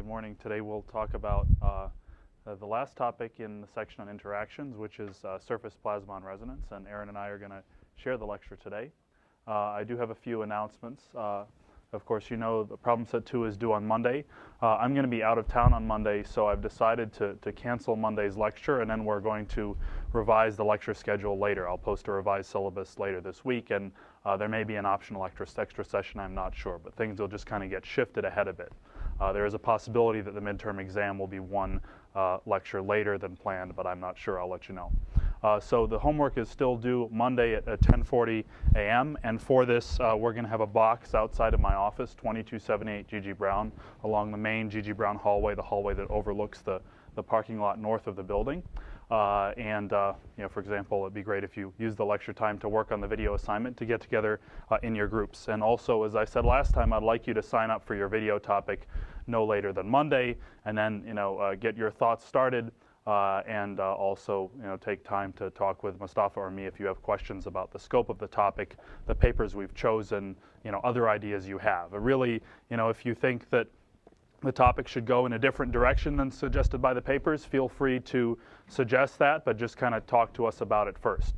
good morning. Today we'll talk about the last topic in the section on interactions, which is surface plasmon resonance, and Aaron and I are going to share the lecture today. I do have a few announcements. Of course, you know the problem set 2 is due on Monday. I'm going to be out of town on Monday, so I've decided to cancel Monday's lecture, and then we're going to revise the lecture schedule later. I'll post a revised syllabus later this week, and there may be an optional extra session, I'm not sure, but things will just kind of get shifted ahead a bit. There is a possibility that the midterm exam will be one lecture later than planned, but I'm not sure. I'll let you know. So the homework is still due Monday at 10:40 a.m. And for this, we're going to have a box outside of my office, 2278 G.G. Brown, along the main G.G. Brown hallway, the hallway that overlooks the parking lot north of the building. You know, for example, it'd be great if you use the lecture time to work on the video assignment to get together in your groups. And also, as I said last time, I'd like you to sign up for your video topic no later than Monday, and then get your thoughts started, and also take time to talk with Mustafa or me if you have questions about the scope of the topic, the papers we've chosen, other ideas you have. Really, if you think that the topic should go in a different direction than suggested by the papers, feel free to suggest that, but just kind of talk to us about it first.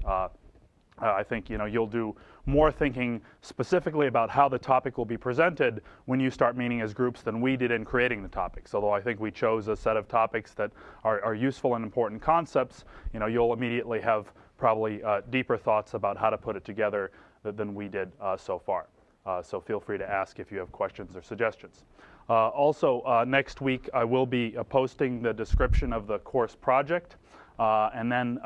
I think you'll do more thinking specifically about how the topic will be presented when you start meeting as groups than we did in creating the topics. Although I think we chose a set of topics that are useful and important concepts, you'll immediately have probably deeper thoughts about how to put it together than we did so far. So feel free to ask if you have questions or suggestions. Also, next week I will be posting the description of the course project, and then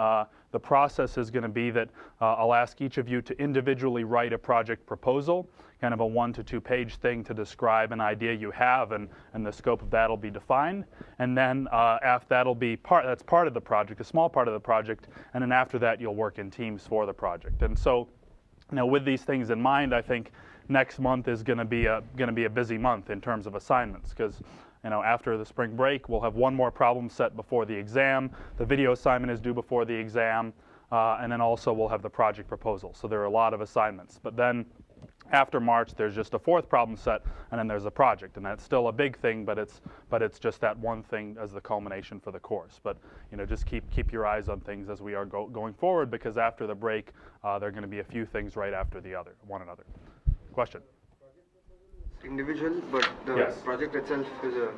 the process is going to be that I'll ask each of you to individually write a project proposal, kind of a 1 to 2 page thing to describe an idea you have, and the scope of that will be defined. And then after that'll be that's part of the project, a small part of the project, and then after that you'll work in teams for the project. And so, with these things in mind, I think next month is going to be a busy month in terms of assignments, because after the spring break we'll have one more problem set before the exam. The video assignment is due before the exam, and then also we'll have the project proposal. So there are a lot of assignments. But then after March there's just a 4th problem set, and then there's a project, and that's still a big thing, but it's just that one thing as the culmination for the course. But just keep your eyes on things as we are going forward, because after the break there are going to be a few things right after one another. Question? Individual, but the yes. project itself is a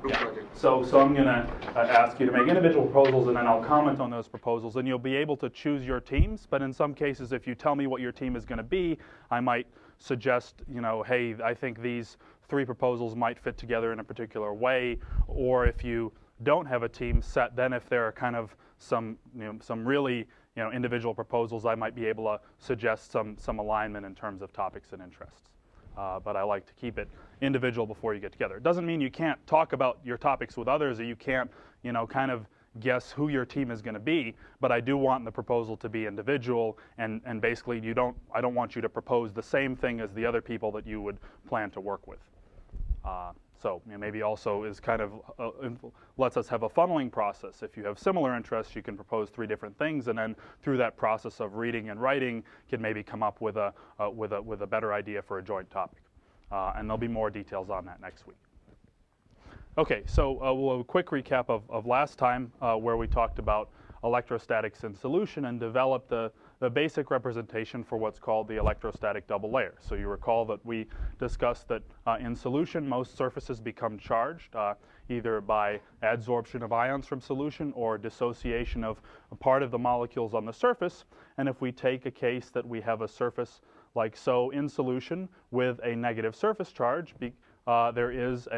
group project. So I'm going to ask you to make individual proposals, and then I'll comment on those proposals, and you'll be able to choose your teams. But in some cases, if you tell me what your team is going to be, I might suggest, hey, I think these 3 proposals might fit together in a particular way. Or if you don't have a team set, then if there are kind of some really individual proposals, I might be able to suggest some alignment in terms of topics and interests. But I like to keep it individual before you get together. It doesn't mean you can't talk about your topics with others, or you can't, kind of guess who your team is going to be. But I do want the proposal to be individual, and basically I don't want you to propose the same thing as the other people that you would plan to work with. So maybe also is kind of lets us have a funneling process. If you have similar interests, you can propose 3 different things, and then through that process of reading and writing, can maybe come up with a better idea for a joint topic. And there'll be more details on that next week. Okay, so we'll have a quick recap of last time, where we talked about electrostatics in solution and developed the basic representation for what's called the electrostatic double layer. So you recall that we discussed that in solution most surfaces become charged either by adsorption of ions from solution or dissociation of a part of the molecules on the surface. And if we take a case that we have a surface like so in solution with a negative surface charge, there is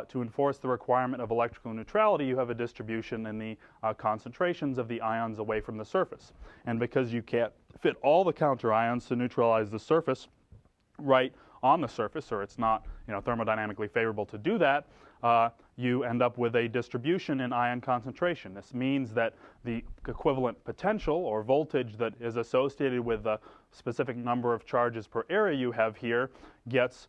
to enforce the requirement of electrical neutrality, you have a distribution in the concentrations of the ions away from the surface. And because you can't fit all the counter ions to neutralize the surface right on the surface, or it's not thermodynamically favorable to do that, you end up with a distribution in ion concentration. This means that the equivalent potential or voltage that is associated with the specific number of charges per area you have here gets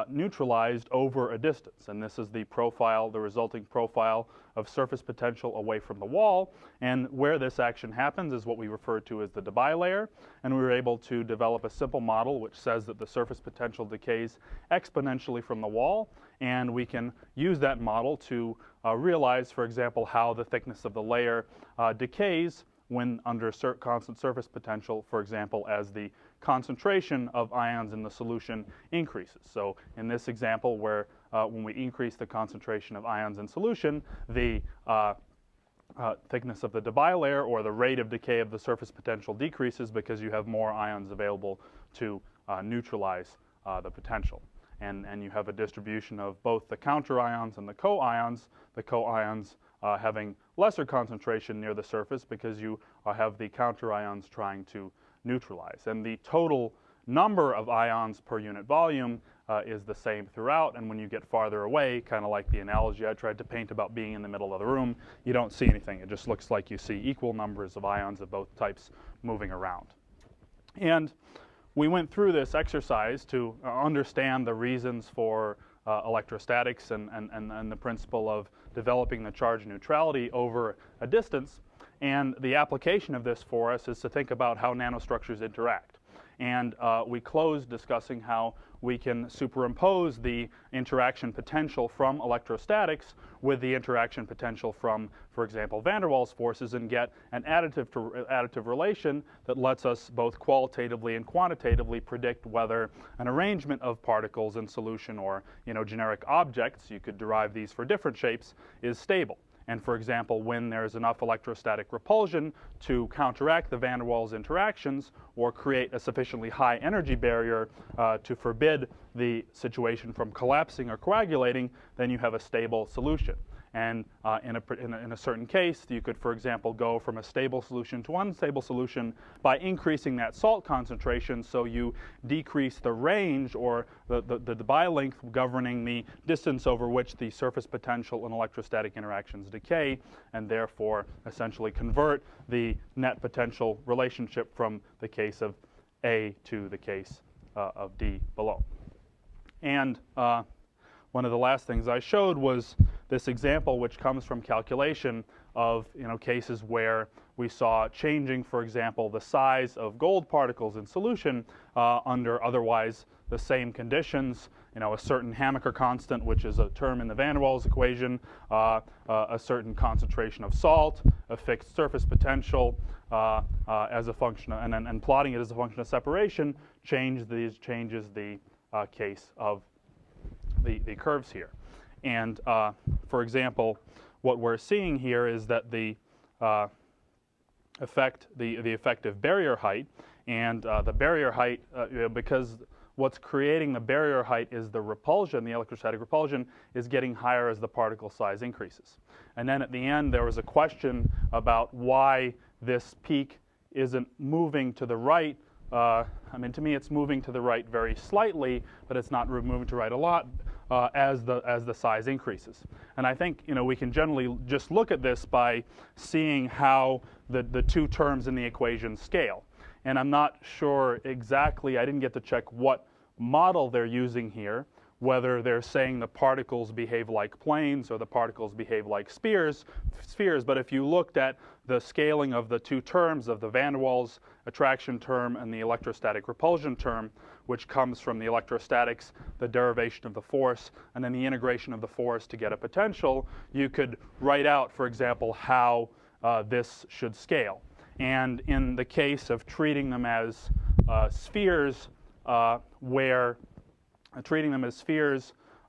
neutralized over a distance. And this is the profile, the resulting profile of surface potential away from the wall. And where this action happens is what we refer to as the Debye layer. And we were able to develop a simple model which says that the surface potential decays exponentially from the wall. And we can use that model to realize, for example, how the thickness of the layer decays when under constant surface potential, for example, as the concentration of ions in the solution increases. So in this example where when we increase the concentration of ions in solution, the thickness of the Debye layer, or the rate of decay of the surface potential, decreases because you have more ions available to neutralize the potential. And you have a distribution of both the counter ions and the co-ions having lesser concentration near the surface because you have the counter ions trying to neutralize. And the total number of ions per unit volume is the same throughout, and when you get farther away, kind of like the analogy I tried to paint about being in the middle of the room, you don't see anything. It just looks like you see equal numbers of ions of both types moving around. And we went through this exercise to understand the reasons for electrostatics and the principle of developing the charge neutrality over a distance. And the application of this for us is to think about how nanostructures interact. And we closed discussing how we can superimpose the interaction potential from electrostatics with the interaction potential from, for example, van der Waals forces, and get an additive relation that lets us both qualitatively and quantitatively predict whether an arrangement of particles in solution, or generic objects, you could derive these for different shapes, is stable. And for example, when there's enough electrostatic repulsion to counteract the van der Waals interactions or create a sufficiently high energy barrier to forbid the situation from collapsing or coagulating, then you have a stable solution. And in a certain case, you could, for example, go from a stable solution to unstable solution by increasing that salt concentration, so you decrease the range, or the Debye length governing the distance over which the surface potential and electrostatic interactions decay, and therefore essentially convert the net potential relationship from the case of A to the case of D below. And one of the last things I showed was this example, which comes from calculation of cases where we saw changing, for example, the size of gold particles in solution under otherwise the same conditions. A certain Hamaker constant, which is a term in the van der Waals equation, a certain concentration of salt, a fixed surface potential as a function, and plotting it as a function of separation changes the case of the curves here. And for example, what we're seeing here is that the effective barrier height, and the barrier height, because what's creating the barrier height is the repulsion, the electrostatic repulsion, is getting higher as the particle size increases. And then at the end, there was a question about why this peak isn't moving to the right. To me, it's moving to the right very slightly, but it's not moving to the right a lot as the size increases. And I think we can generally just look at this by seeing how the two terms in the equation scale. And I'm not sure exactly, I didn't get to check what model they're using here, whether they're saying the particles behave like planes or the particles behave like spheres. But if you looked at the scaling of the two terms of the van der Waals attraction term and the electrostatic repulsion term, which comes from the electrostatics, the derivation of the force, and then the integration of the force to get a potential, you could write out, for example, how this should scale. And in the case of treating them as spheres,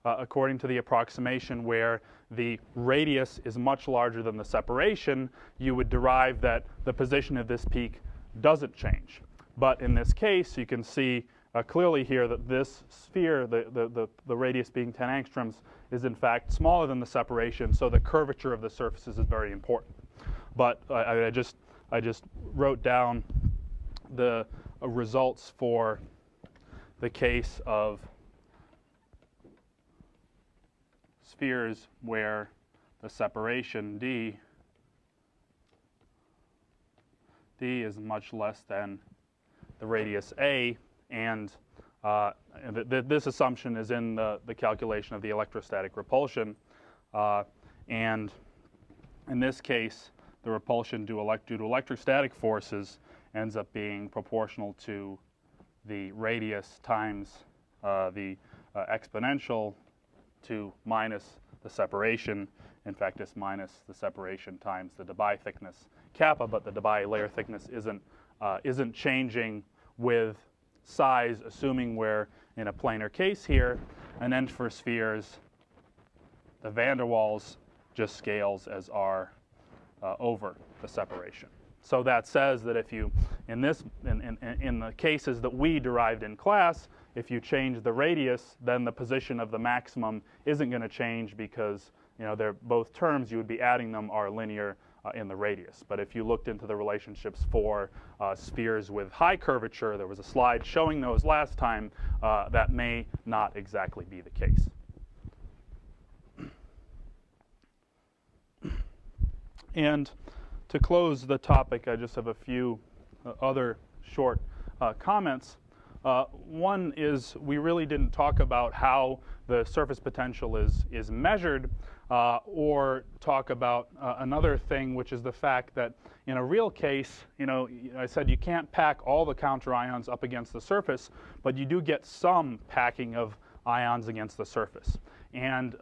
according to the approximation where the radius is much larger than the separation, you would derive that the position of this peak doesn't change. But in this case, you can see clearly here that this sphere, the radius being 10 angstroms, is in fact smaller than the separation, so the curvature of the surfaces is very important. But I just wrote down the results for the case of spheres where the separation d is much less than the radius a, and This assumption is in the calculation of the electrostatic repulsion. And in this case, the repulsion due to electrostatic forces ends up being proportional to the radius times the exponential to minus the separation. In fact, it's minus the separation times the Debye thickness kappa, but the Debye layer thickness isn't changing with size, assuming we're in a planar case here. And then for spheres, the van der Waals just scales as r over the separation. So that says that if you, in the cases that we derived in class, if you change the radius, then the position of the maximum isn't going to change because they're both terms. You would be adding them are linear in the radius. But if you looked into the relationships for spheres with high curvature, there was a slide showing those last time, that may not exactly be the case. And to close the topic, I just have a few other short comments. One is we really didn't talk about how the surface potential is measured, or talk about another thing, which is the fact that in a real case, I said you can't pack all the counter ions up against the surface, but you do get some packing of ions against the surface. And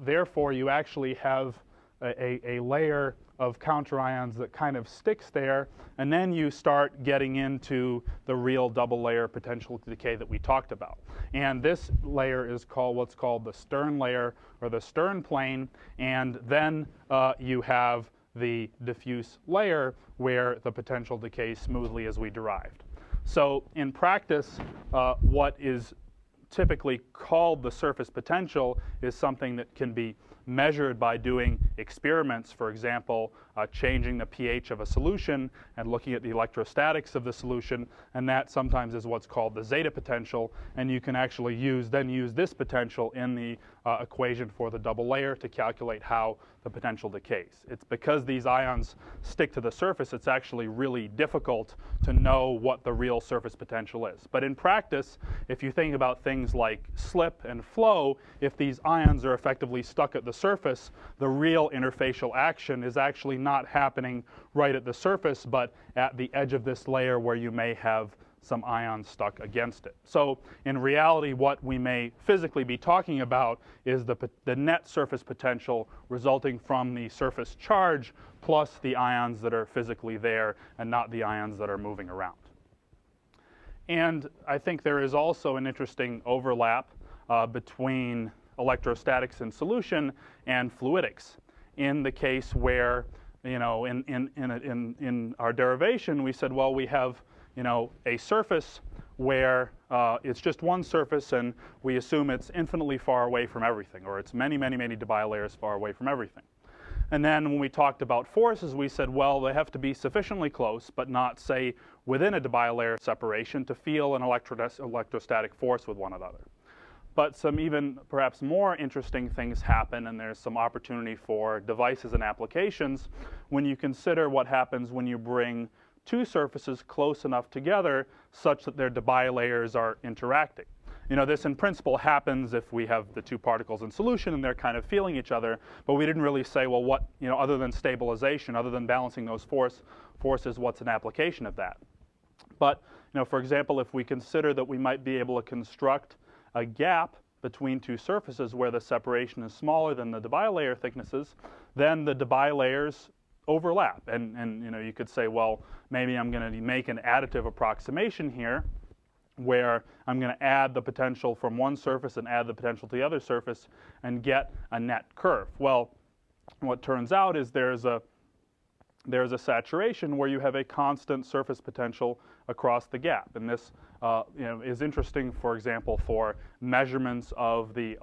therefore, you actually have a layer of counter ions that kind of sticks there, and then you start getting into the real double layer potential decay that we talked about. And this layer is called what's called the Stern layer, or the Stern plane, and then you have the diffuse layer where the potential decays smoothly as we derived. So in practice, what is typically called the surface potential is something that can be measured by doing experiments, for example, changing the pH of a solution and looking at the electrostatics of the solution, and that sometimes is what's called the zeta potential, and you can actually use this potential in the equation for the double layer to calculate how the potential decays. It's because these ions stick to the surface, it's actually really difficult to know what the real surface potential is. But in practice, if you think about things like slip and flow, if these ions are effectively stuck at the surface, the real interfacial action is actually not happening right at the surface, but at the edge of this layer where you may have some ions stuck against it. So in reality, what we may physically be talking about is the net surface potential resulting from the surface charge plus the ions that are physically there and not the ions that are moving around. And I think there is also an interesting overlap between electrostatics in solution and fluidics. In the case where, in our derivation, we said, well, we have a surface where it's just one surface, and we assume it's infinitely far away from everything, or it's many, many, many Debye layers far away from everything. And then when we talked about forces, we said, well, they have to be sufficiently close, but not, say, within a Debye layer separation to feel an electrostatic force with one another. But some even perhaps more interesting things happen, and there's some opportunity for devices and applications when you consider what happens when you bring two surfaces close enough together such that their Debye layers are interacting. This in principle happens if we have the two particles in solution and they're kind of feeling each other, but we didn't really say, well, what, other than stabilization, other than balancing those forces, what's an application of that? But, for example, if we consider that we might be able to construct a gap between two surfaces where the separation is smaller than the Debye layer thicknesses, then the Debye layers overlap. And you could say, well, maybe I'm going to make an additive approximation here where I'm going to add the potential from one surface and add the potential to the other surface and get a net curve. Well, what turns out is there's a saturation where you have a constant surface potential across the gap. And this is interesting, for example, for measurements of the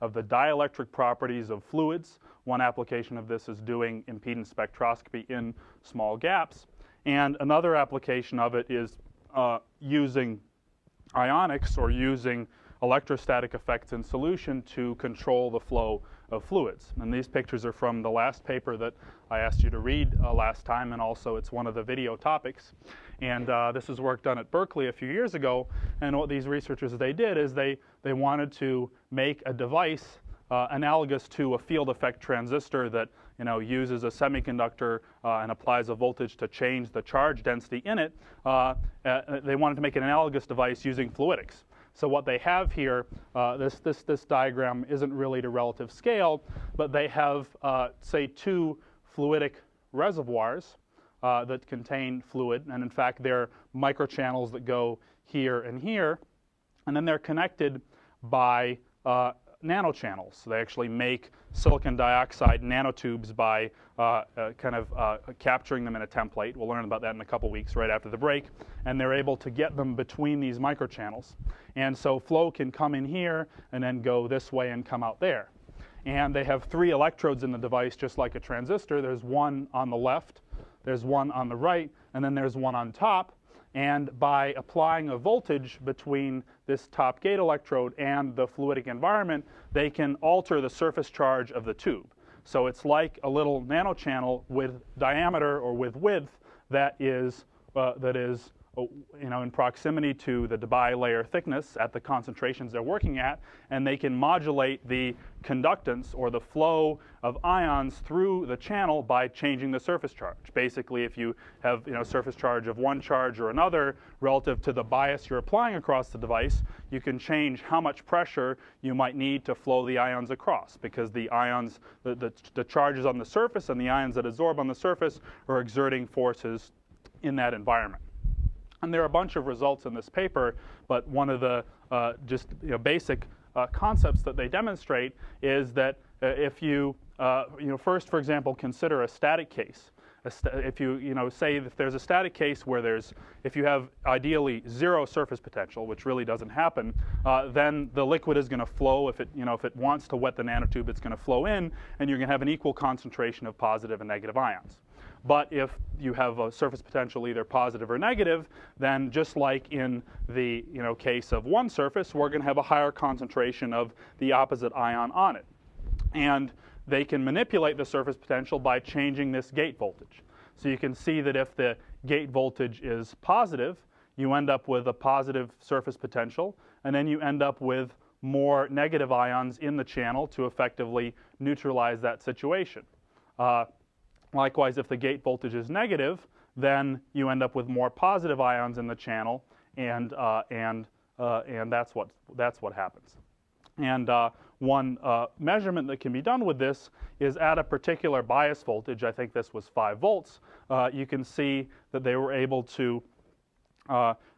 dielectric properties of fluids. One application of this is doing impedance spectroscopy in small gaps. And another application of it is using ionics or using electrostatic effects in solution to control the flow of fluids. And these pictures are from the last paper that I asked you to read last time, and also it's one of the video topics. And this was work done at Berkeley a few years ago, and what these researchers did is they wanted to make a device analogous to a field effect transistor that uses a semiconductor and applies a voltage to change the charge density in it. They wanted to make an analogous device using fluidics. So what they have here, this diagram isn't really to relative scale, but they have, say, two fluidic reservoirs that contain fluid, and in fact they're microchannels that go here and here, and then they're connected by nanochannels. So they actually make silicon dioxide nanotubes by capturing them in a template. We'll learn about that in a couple weeks right after the break. And they're able to get them between these microchannels. And so flow can come in here and then go this way and come out there. And they have 3 electrodes in the device, just like a transistor. There's one on the left, there's one on the right, and then there's one on top. And by applying a voltage between this top gate electrode and the fluidic environment, they can alter the surface charge of the tube. So it's like a little nanochannel with diameter or with width that is in proximity to the Debye layer thickness at the concentrations they're working at, and they can modulate the conductance or the flow of ions through the channel by changing the surface charge. Basically, if you have surface charge of one charge or another relative to the bias you're applying across the device, you can change how much pressure you might need to flow the ions across, because the ions, the charges on the surface and the ions that absorb on the surface are exerting forces in that environment. And there are a bunch of results in this paper, but one of the basic concepts that they demonstrate is that if you first, for example, consider a static case. If you say if there's a static case where if you have ideally 0 surface potential, which really doesn't happen, then the liquid is going to flow. If it wants to wet the nanotube, it's going to flow in, and you're going to have an equal concentration of positive and negative ions. But if you have a surface potential either positive or negative, then just like in the case of one surface, we're going to have a higher concentration of the opposite ion on it. And they can manipulate the surface potential by changing this gate voltage. So you can see that if the gate voltage is positive, you end up with a positive surface potential, and then you end up with more negative ions in the channel to effectively neutralize that situation. Likewise, if the gate voltage is negative, then you end up with more positive ions in the channel, and that's what happens. And one measurement that can be done with this is at a particular bias voltage. I think this was 5 volts. You can see that they were able to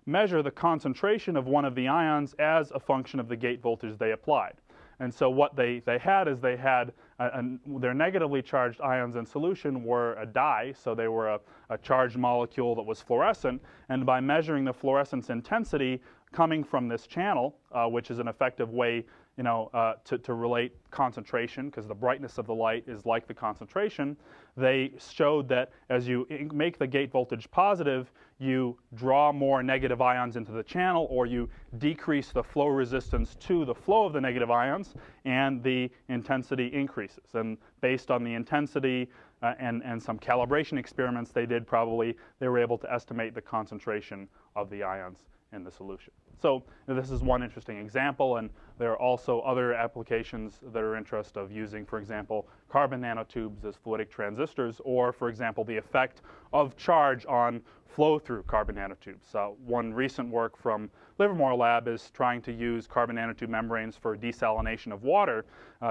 measure the concentration of one of the ions as a function of the gate voltage they applied. And so what they had is their negatively charged ions in solution were a dye, so they were a charged molecule that was fluorescent. And by measuring the fluorescence intensity coming from this channel, which is an effective way to relate concentration, because the brightness of the light is like the concentration, they showed that as you make the gate voltage positive, you draw more negative ions into the channel, or you decrease the flow resistance to the flow of the negative ions, and the intensity increases. And based on the intensity and some calibration experiments they did, they were able to estimate the concentration of the ions in the solution. So this is one interesting example, and there are also other applications that are interest of using, for example, carbon nanotubes as fluidic transistors, or, for example, the effect of charge on flow through carbon nanotubes. One recent work from Livermore Lab is trying to use carbon nanotube membranes for desalination of water,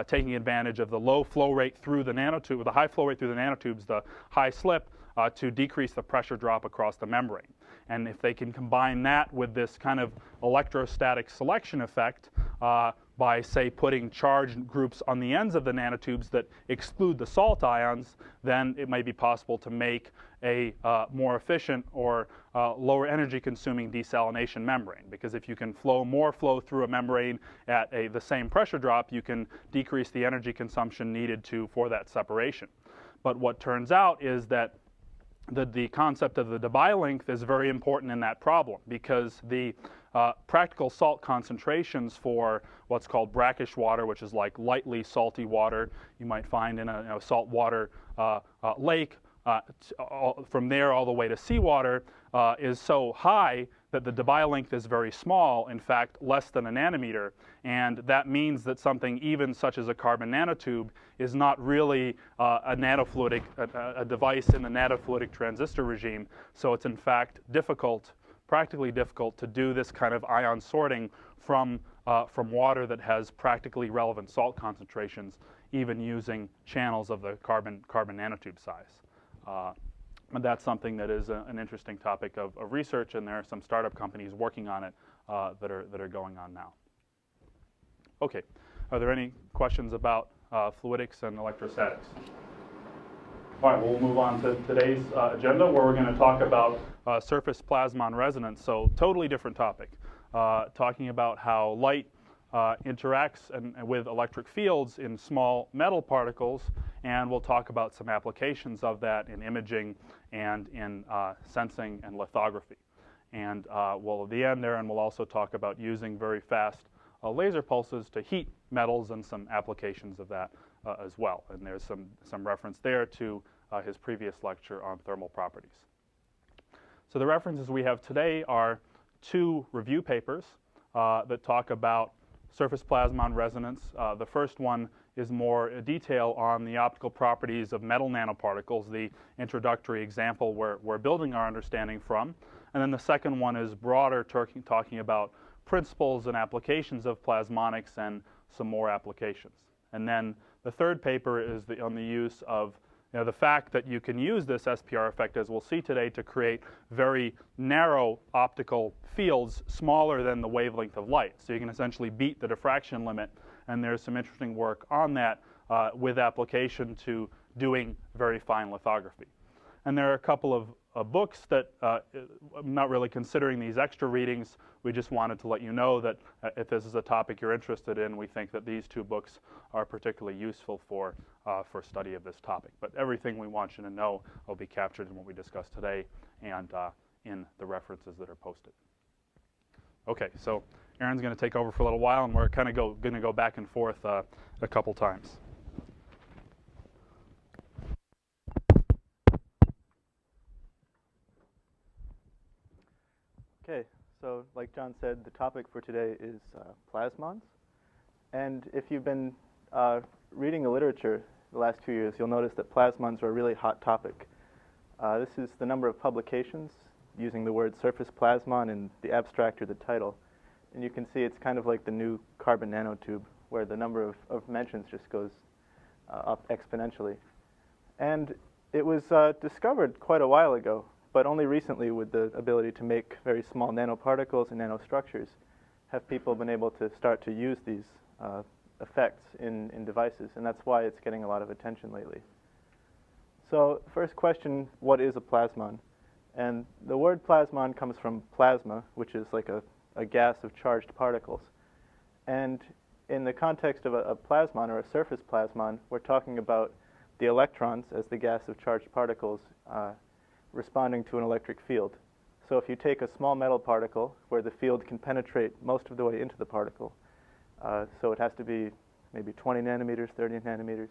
taking advantage of the low flow rate through the nanotube, the high flow rate through the nanotubes, the high slip, to decrease the pressure drop across the membrane. And if they can combine that with this kind of electrostatic selection effect by, say, putting charge groups on the ends of the nanotubes that exclude the salt ions, then it might be possible to make a more efficient or lower energy consuming desalination membrane. Because if you can more flow through a membrane at the same pressure drop, you can decrease the energy consumption needed for that separation. But what turns out is that the concept of the Debye length is very important in that problem, because the practical salt concentrations for what's called brackish water, which is like lightly salty water you might find in a saltwater lake. From there all the way to seawater is so high that the Debye length is very small, in fact less than a nanometer, and that means that something even such as a carbon nanotube is not really a nanofluidic, a device in the nanofluidic transistor regime. So it's in fact difficult, practically difficult, to do this kind of ion sorting from water that has practically relevant salt concentrations, even using channels of the carbon nanotube size. And that's something that is an interesting topic of research, and there are some startup companies working on it that are going on now. Okay, are there any questions about fluidics and electrostatics? All right, we'll move on to today's agenda, where we're going to talk about surface plasmon resonance. So totally different topic, talking about how light interacts with electric fields in small metal particles, and we'll talk about some applications of that in imaging and in sensing and lithography. And well, at the end there, and we'll also talk about using very fast laser pulses to heat metals and some applications of that as well. And there's some reference there to his previous lecture on thermal properties. So the references we have today are two review papers that talk about surface plasmon resonance. The first one is more detail on the optical properties of metal nanoparticles, the introductory example we're building our understanding from. And then the second one is broader, talking about principles and applications of plasmonics and some more applications. And then the third paper is on the use of the fact that you can use this SPR effect, as we'll see today, to create very narrow optical fields smaller than the wavelength of light. So you can essentially beat the diffraction limit, and there's some interesting work on that with application to doing very fine lithography. And there are a couple of books that I'm not really considering these extra readings. We just wanted to let you know that if this is a topic you're interested in, we think that these two books are particularly useful for study of this topic. But everything we want you to know will be captured in what we discussed today and in the references that are posted. Okay, so Aaron's going to take over for a little while, and we're kind of going to go back and forth a couple times. Okay, so like John said, the topic for today is plasmons. And if you've been reading the literature the last 2 years, you'll notice that plasmons are a really hot topic. This is the number of publications using the word surface plasmon in the abstract or the title. And you can see it's kind of like the new carbon nanotube, where the number of mentions just goes up exponentially. And it was discovered quite a while ago, but only recently, with the ability to make very small nanoparticles and nanostructures, have people been able to start to use these effects in devices, and that's why it's getting a lot of attention lately. So first question, what is a plasmon? And the word plasmon comes from plasma, which is like a gas of charged particles. And in the context of a plasmon, or a surface plasmon, we're talking about the electrons as the gas of charged particles responding to an electric field. So if you take a small metal particle where the field can penetrate most of the way into the particle, so it has to be maybe 20 nanometers, 30 nanometers,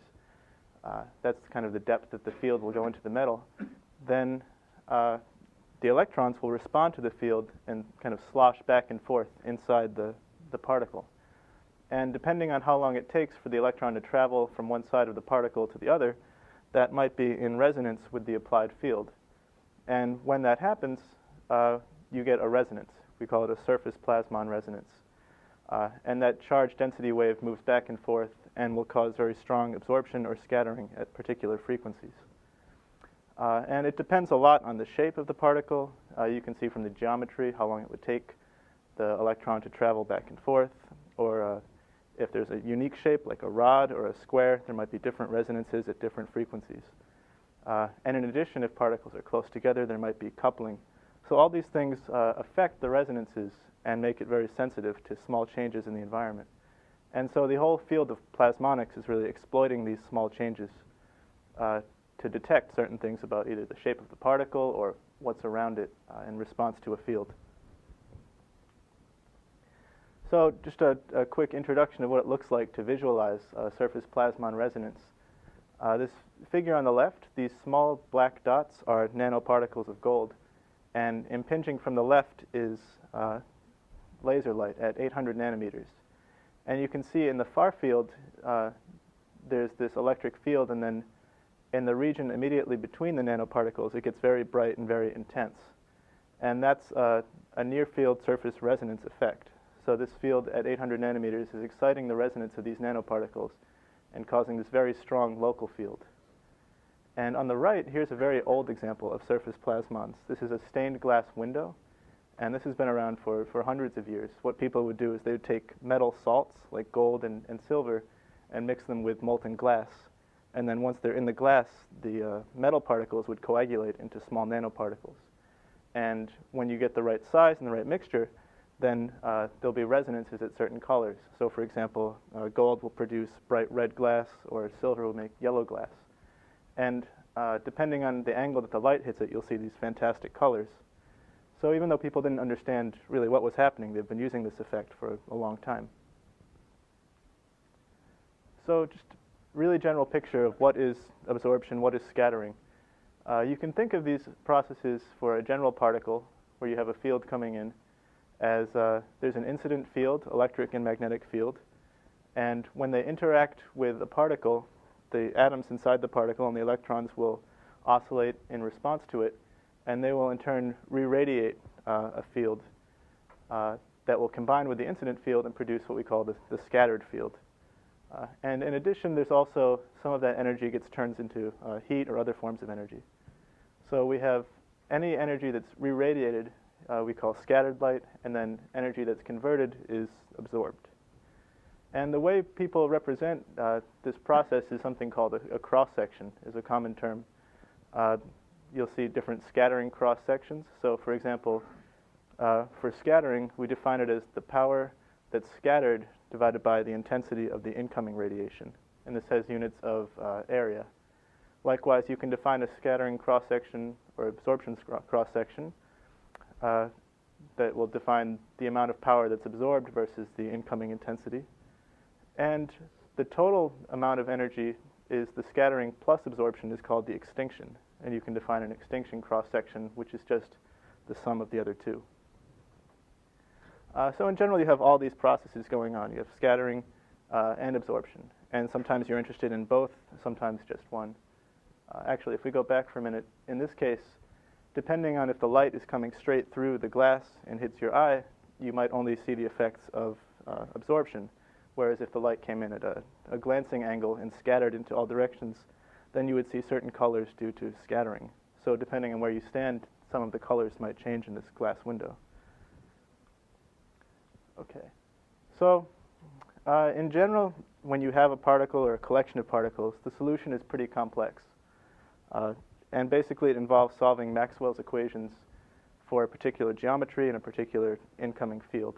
that's kind of the depth that the field will go into the metal, then the electrons will respond to the field and kind of slosh back and forth inside the particle. And depending on how long it takes for the electron to travel from one side of the particle to the other, that might be in resonance with the applied field. And when that happens, you get a resonance. We call it a surface plasmon resonance. And that charge density wave moves back and forth and will cause very strong absorption or scattering at particular frequencies. And it depends a lot on the shape of the particle. You can see from the geometry how long it would take the electron to travel back and forth. Or if there's a unique shape, like a rod or a square, there might be different resonances at different frequencies. And in addition, if particles are close together, there might be coupling. So all these things affect the resonances and make it very sensitive to small changes in the environment. And so the whole field of plasmonics is really exploiting these small changes to detect certain things about either the shape of the particle or what's around it in response to a field. So just a quick introduction of what it looks like to visualize surface plasmon resonance. This figure on the left, these small black dots are nanoparticles of gold, and impinging from the left is laser light at 800 nanometers. And you can see in the far field, there's this electric field, and then in the region immediately between the nanoparticles, it gets very bright and very intense. And that's a near-field surface resonance effect. So this field at 800 nanometers is exciting the resonance of these nanoparticles and causing this very strong local field. And on the right, here's a very old example of surface plasmons. This is a stained glass window, and this has been around for hundreds of years. What people would do is they would take metal salts, like gold and silver, and mix them with molten glass. And then once they're in the glass, the metal particles would coagulate into small nanoparticles. And when you get the right size and the right mixture, then there'll be resonances at certain colors. So for example, gold will produce bright red glass, or silver will make yellow glass. And depending on the angle that the light hits it, you'll see these fantastic colors. So even though people didn't understand really what was happening, they've been using this effect for a long time. So just really general picture of what is absorption, what is scattering. You can think of these processes for a general particle, where you have a field coming in, as there's an incident field, electric and magnetic field, and when they interact with a particle, the atoms inside the particle and the electrons will oscillate in response to it, and they will in turn re-radiate a field that will combine with the incident field and produce what we call the scattered field. And in addition, there's also some of that energy gets turned into heat or other forms of energy. So we have any energy that's re-radiated we call scattered light, and then energy that's converted is absorbed. And the way people represent this process is something called a cross-section, is a common term. You'll see different scattering cross-sections. So for example, for scattering, we define it as the power that's scattered divided by the intensity of the incoming radiation. And this has units of area. Likewise, you can define a scattering cross-section or absorption cross-section that will define the amount of power that's absorbed versus the incoming intensity. And the total amount of energy is the scattering plus absorption is called the extinction. And you can define an extinction cross-section, which is just the sum of the other two. So in general, you have all these processes going on. You have scattering and absorption. And sometimes you're interested in both, sometimes just one. Actually, if we go back for a minute, in this case, depending on if the light is coming straight through the glass and hits your eye, you might only see the effects of absorption. Whereas if the light came in at a glancing angle and scattered into all directions, then you would see certain colors due to scattering. So depending on where you stand, some of the colors might change in this glass window. Okay. So in general, when you have a particle or a collection of particles, the solution is pretty complex. And basically it involves solving Maxwell's equations for a particular geometry and a particular incoming field.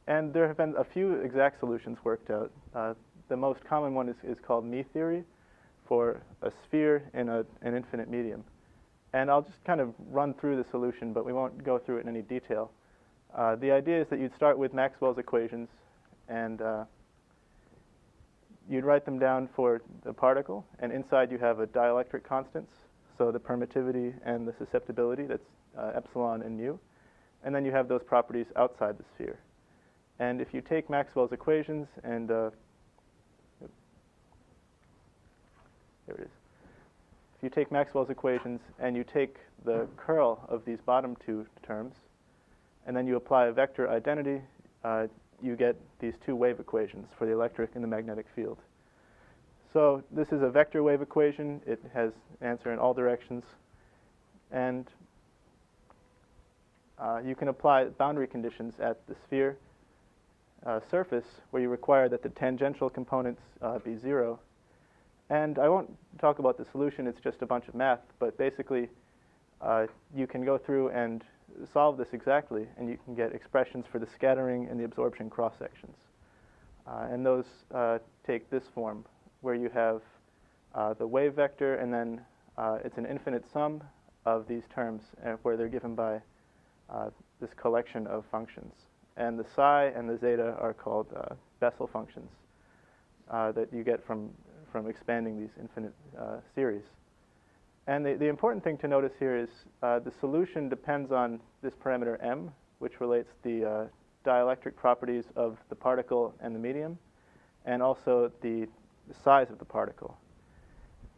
And there have been a few exact solutions worked out. The most common one is called me theory for a sphere in an infinite medium. And I'll just kind of run through the solution, but we won't go through it in any detail. The idea is that you'd start with Maxwell's equations, and you'd write them down for the particle, and inside you have a dielectric constants, so the permittivity and the susceptibility, that's epsilon and mu. And then you have those properties outside the sphere. And if you take Maxwell's equations and here it is. If you take Maxwell's equations and you take the curl of these bottom two terms, and then you apply a vector identity, you get these two wave equations for the electric and the magnetic field. So this is a vector wave equation. It has answer in all directions. And you can apply boundary conditions at the sphere surface where you require that the tangential components be 0. And I won't talk about the solution. It's just a bunch of math. But basically, you can go through and solve this exactly, and you can get expressions for the scattering and the absorption cross-sections. And those take this form, where you have the wave vector, and then it's an infinite sum of these terms, where they're given by this collection of functions. and the psi and the zeta are called Bessel functions that you get from expanding these infinite series. And the important thing to notice here is the solution depends on this parameter m, which relates the dielectric properties of the particle and the medium, and also the size of the particle.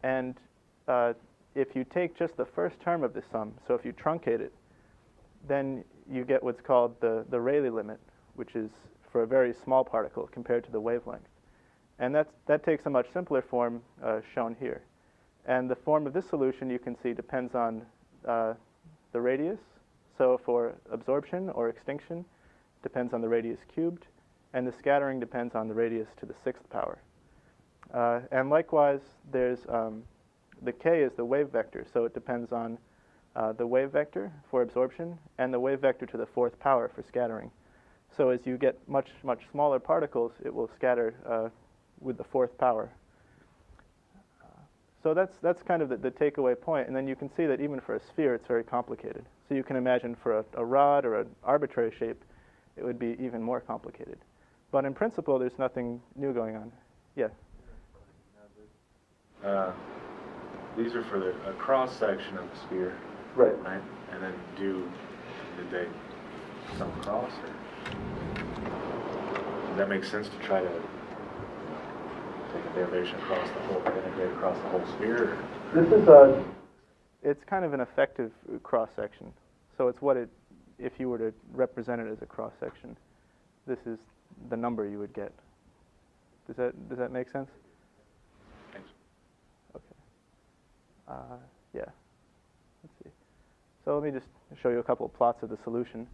And if you take just the first term of this sum, so if you truncate it, then you get what's called the Rayleigh limit, which is for a very small particle compared to the wavelength. And that takes a much simpler form shown here. And the form of this solution, you can see, depends on the radius. So for absorption or extinction, depends on the radius cubed, and the scattering depends on the radius to the 6th power. And likewise, there's the k is the wave vector, so it depends on the wave vector for absorption and the wave vector to the 4th power for scattering. So as you get much smaller particles, it will scatter with the 4th power. So that's kind of the takeaway point. And then you can see that even for a sphere, it's very complicated. So you can imagine for a rod or an arbitrary shape, it would be even more complicated. But in principle, there's nothing new going on. Yeah? These are for a cross-section of the sphere. Right. Right? And then did they sum across? Or does that make sense to try to take a derivation across the whole, integrate across the whole sphere? This is it's kind of an effective cross-section. So it's what if you were to represent it as a cross-section, this is the number you would get. Does that make sense? Thanks. Okay. Yeah. Let's see. So let me just show you a couple of plots of the solution.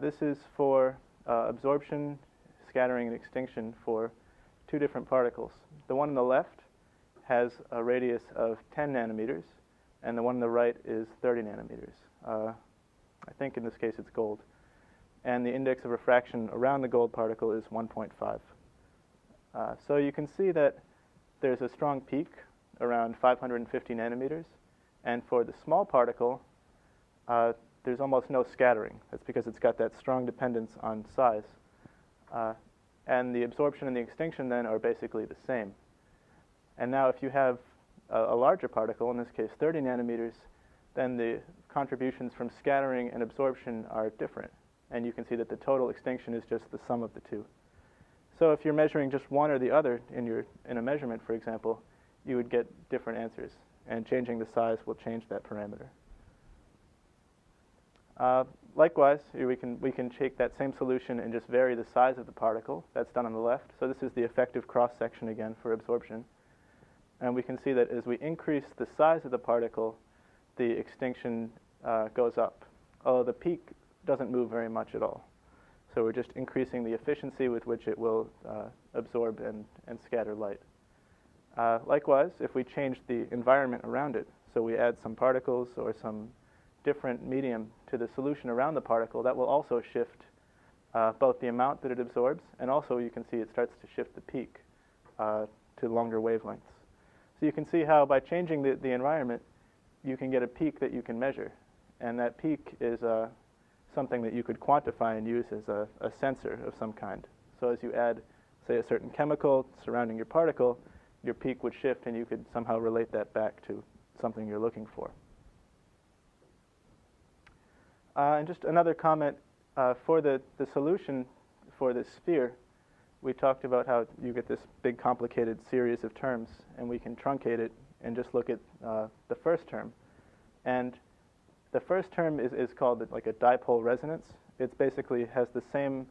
This is for absorption, scattering, and extinction for 2 different particles. The one on the left has a radius of 10 nanometers, and the one on the right is 30 nanometers. I think in this case it's gold. And the index of refraction around the gold particle is 1.5. So you can see that there's a strong peak around 550 nanometers. And for the small particle, there's almost no scattering. That's because it's got that strong dependence on size. And the absorption and the extinction then are basically the same. And now if you have a larger particle, in this case 30 nanometers, then the contributions from scattering and absorption are different. And you can see that the total extinction is just the sum of the 2. So if you're measuring just one or the other in a measurement, for example, you would get different answers. And changing the size will change that parameter. Likewise, we can take that same solution and just vary the size of the particle. That's done on the left. So this is the effective cross-section again for absorption. And we can see that as we increase the size of the particle, the extinction goes up. Although the peak doesn't move very much at all. So we're just increasing the efficiency with which it will absorb and scatter light. Likewise, if we change the environment around it, so we add some particles or some different medium to the solution around the particle, that will also shift both the amount that it absorbs, and also you can see it starts to shift the peak to longer wavelengths. So you can see how by changing the environment, you can get a peak that you can measure. And that peak is something that you could quantify and use as a sensor of some kind. So as you add, say, a certain chemical surrounding your particle, your peak would shift, and you could somehow relate that back to something you're looking for. And just another comment, for the solution for this sphere, we talked about how you get this big complicated series of terms, and we can truncate it and just look at the first term. And the first term is called like a dipole resonance. It basically has the same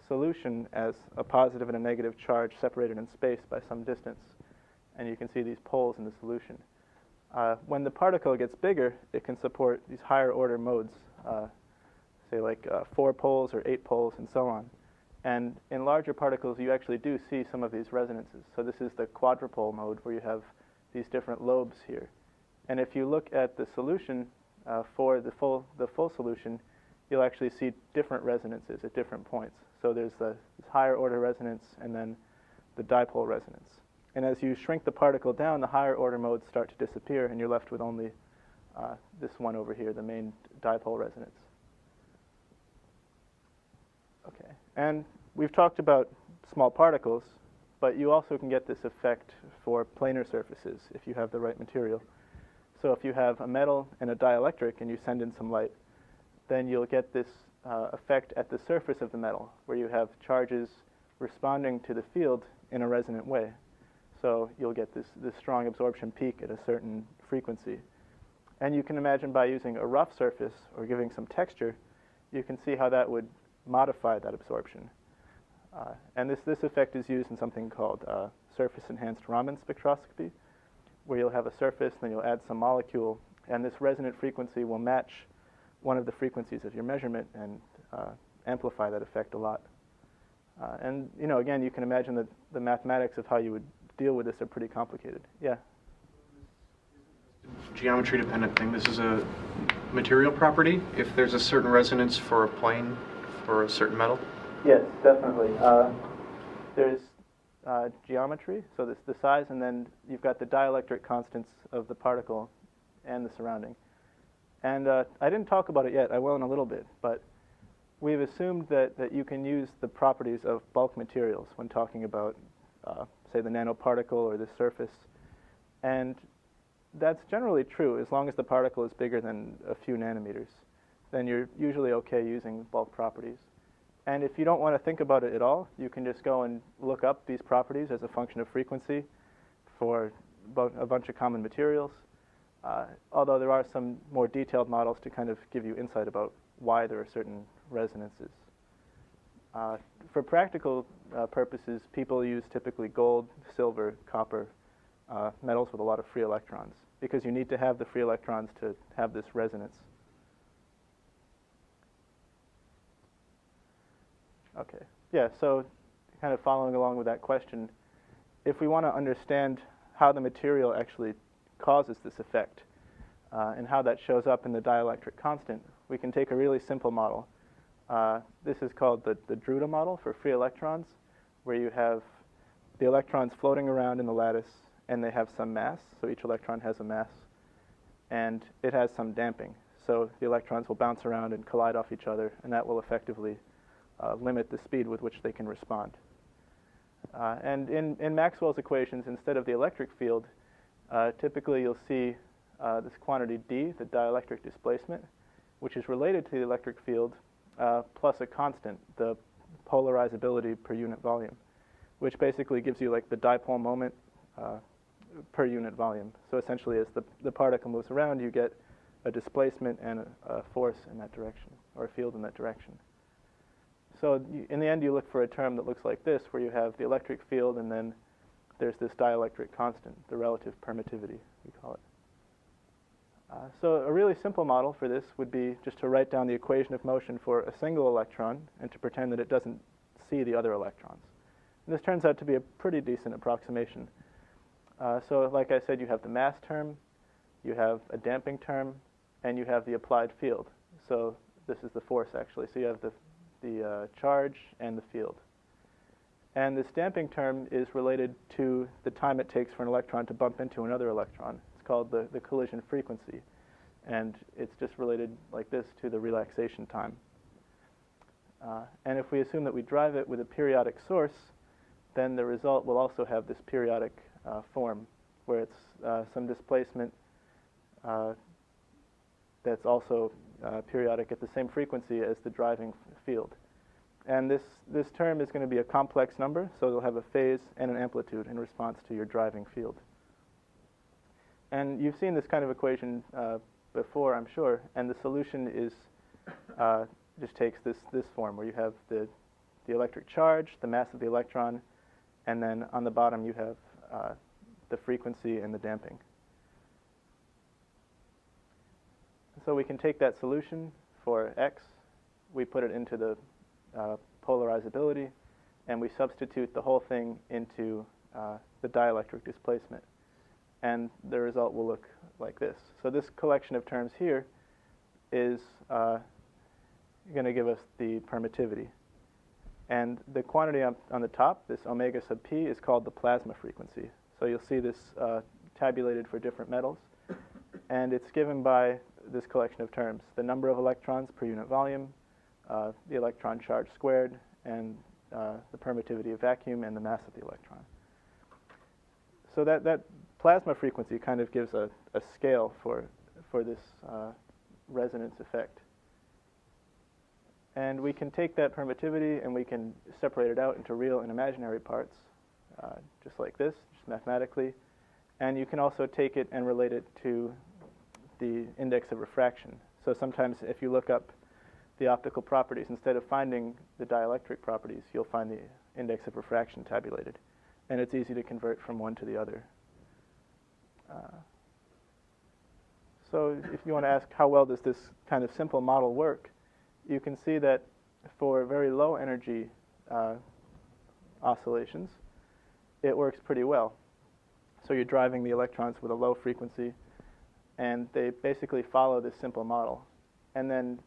solution as a positive and a negative charge separated in space by some distance. And you can see these poles in the solution. When the particle gets bigger, it can support these higher order modes, say like 4 poles or 8 poles and so on. And in larger particles, you actually do see some of these resonances. So this is the quadrupole mode where you have these different lobes here. And if you look at the solution for the full solution, you'll actually see different resonances at different points. So there's this higher order resonance and then the dipole resonance. And as you shrink the particle down, the higher order modes start to disappear, and you're left with only this one over here, the main dipole resonance. And we've talked about small particles, but you also can get this effect for planar surfaces if you have the right material. So if you have a metal and a dielectric and you send in some light, then you'll get this effect at the surface of the metal, where you have charges responding to the field in a resonant way. So you'll get this strong absorption peak at a certain frequency. And you can imagine by using a rough surface or giving some texture, you can see how that would modify that absorption. And this effect is used in something called surface-enhanced Raman spectroscopy, where you'll have a surface, then you'll add some molecule, and this resonant frequency will match one of the frequencies of your measurement and amplify that effect a lot. And again, you can imagine that the mathematics of how you would deal with this are pretty complicated. Yeah? Geometry dependent thing. This is a material property. If there's a certain resonance for a plane for a certain metal? Yes, definitely. There's geometry, so this the size, and then you've got the dielectric constants of the particle and the surrounding. And I didn't talk about it yet. I will in a little bit, but we've assumed that you can use the properties of bulk materials when talking about, say, the nanoparticle or the surface. And that's generally true. As long as the particle is bigger than a few nanometers, then you're usually okay using bulk properties. And if you don't want to think about it at all, you can just go and look up these properties as a function of frequency for a bunch of common materials. Although there are some more detailed models to kind of give you insight about why there are certain resonances. For practical purposes, people use typically gold, silver, copper, metals with a lot of free electrons, because you need to have the free electrons to have this resonance. Okay, yeah, so kind of following along with that question, if we want to understand how the material actually causes this effect and how that shows up in the dielectric constant, we can take a really simple model. This is called the Drude model for free electrons, where you have the electrons floating around in the lattice, and they have some mass, so each electron has a mass, and it has some damping. So the electrons will bounce around and collide off each other, and that will effectively limit the speed with which they can respond. And in Maxwell's equations, instead of the electric field, typically you'll see this quantity d, the dielectric displacement, which is related to the electric field, plus a constant, the polarizability per unit volume, which basically gives you like the dipole moment per unit volume. So essentially, as the particle moves around, you get a displacement and a force in that direction, or a field in that direction. So in the end, you look for a term that looks like this, where you have the electric field, and then there's this dielectric constant, the relative permittivity, we call it. So a really simple model for this would be just to write down the equation of motion for a single electron and to pretend that it doesn't see the other electrons. And this turns out to be a pretty decent approximation. So like I said, you have the mass term, you have a damping term, and you have the applied field. So this is the force, actually. So you have the charge and the field. And this damping term is related to the time it takes for an electron to bump into another electron. It's called the collision frequency. And it's just related like this to the relaxation time. And if we assume that we drive it with a periodic source, then the result will also have this periodic form, where it's some displacement that's also periodic at the same frequency as the driving field. And this term is going to be a complex number, so it'll have a phase and an amplitude in response to your driving field. And you've seen this kind of equation before, I'm sure, and the solution is just takes this form, where you have the electric charge, the mass of the electron, and then on the bottom you have the frequency and the damping. So we can take that solution for x, we put it into the polarizability, and we substitute the whole thing into the dielectric displacement. And the result will look like this. So this collection of terms here is going to give us the permittivity. And the quantity on the top, this omega sub p, is called the plasma frequency. So you'll see this tabulated for different metals. And it's given by this collection of terms: the number of electrons per unit volume, the electron charge squared, and the permittivity of vacuum and the mass of the electron. So that plasma frequency kind of gives a scale for this resonance effect. And we can take that permittivity and we can separate it out into real and imaginary parts, just like this, just mathematically. And you can also take it and relate it to the index of refraction. So sometimes if you look up the optical properties, instead of finding the dielectric properties, you'll find the index of refraction tabulated. And it's easy to convert from one to the other. So if you want to ask how well does this kind of simple model work, you can see that for very low energy oscillations, it works pretty well. So you're driving the electrons with a low frequency, and they basically follow this simple model. And then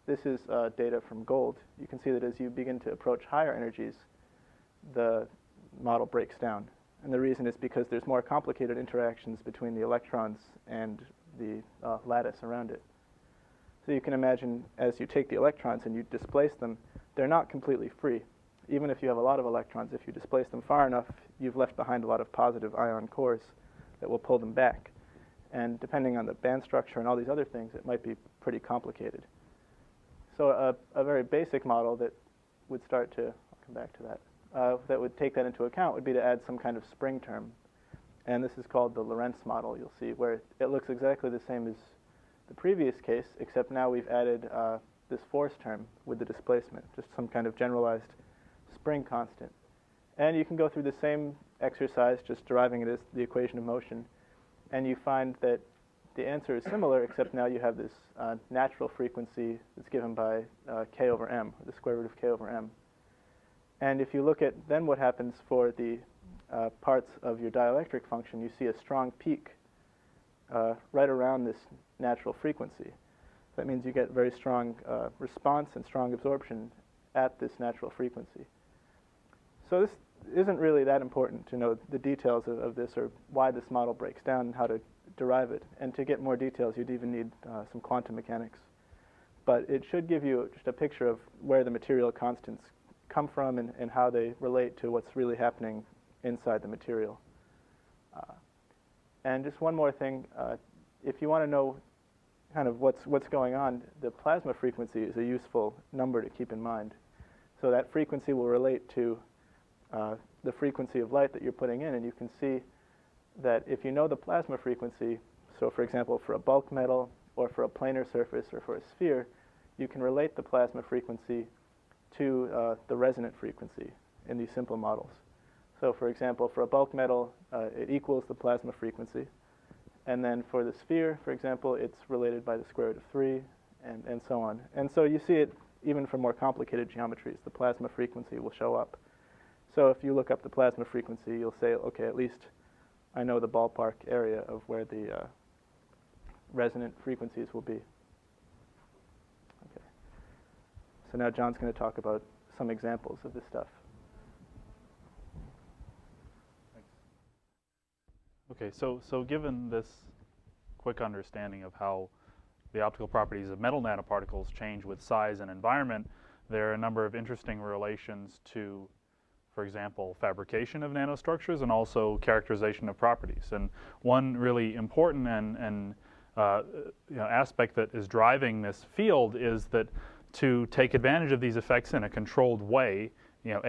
this is data from gold. You can see that as you begin to approach higher energies, the model breaks down. And the reason is because there's more complicated interactions between the electrons and the lattice around it. So you can imagine as you take the electrons and you displace them, they're not completely free. Even if you have a lot of electrons, if you displace them far enough, you've left behind a lot of positive ion cores that will pull them back. And depending on the band structure and all these other things, it might be pretty complicated. So a very basic model that would start to, I'll come back to that, that would take that into account would be to add some kind of spring term. And this is called the Lorentz model, you'll see, where it looks exactly the same as the previous case, except now we've added this force term with the displacement, just some kind of generalized spring constant. And you can go through the same exercise, just deriving it as the equation of motion, and you find that the answer is similar, except now you have this natural frequency that's given by k over m, or the square root of k over m. And if you look at then what happens for the parts of your dielectric function, you see a strong peak right around this natural frequency. That means you get very strong response and strong absorption at this natural frequency. So this isn't really that important to know the details of this or why this model breaks down and how to derive it. And to get more details, you'd even need some quantum mechanics. But it should give you just a picture of where the material constants come from and how they relate to what's really happening inside the material. And just one more thing, if you want to know kind of what's going on, the plasma frequency is a useful number to keep in mind. So that frequency will relate to the frequency of light that you're putting in, and you can see that if you know the plasma frequency, so for example for a bulk metal or for a planar surface or for a sphere, you can relate the plasma frequency to the resonant frequency in these simple models. So for example, for a bulk metal, it equals the plasma frequency. And then for the sphere, for example, it's related by the square root of 3, and so on. And so you see it even for more complicated geometries, the plasma frequency will show up. So if you look up the plasma frequency, you'll say, okay, at least I know the ballpark area of where the resonant frequencies will be. Okay. So now John's going to talk about some examples of this stuff. Okay, so given this quick understanding of how the optical properties of metal nanoparticles change with size and environment, there are a number of interesting relations to, for example, fabrication of nanostructures and also characterization of properties. And one really important and aspect that is driving this field is that to take advantage of these effects in a controlled way, you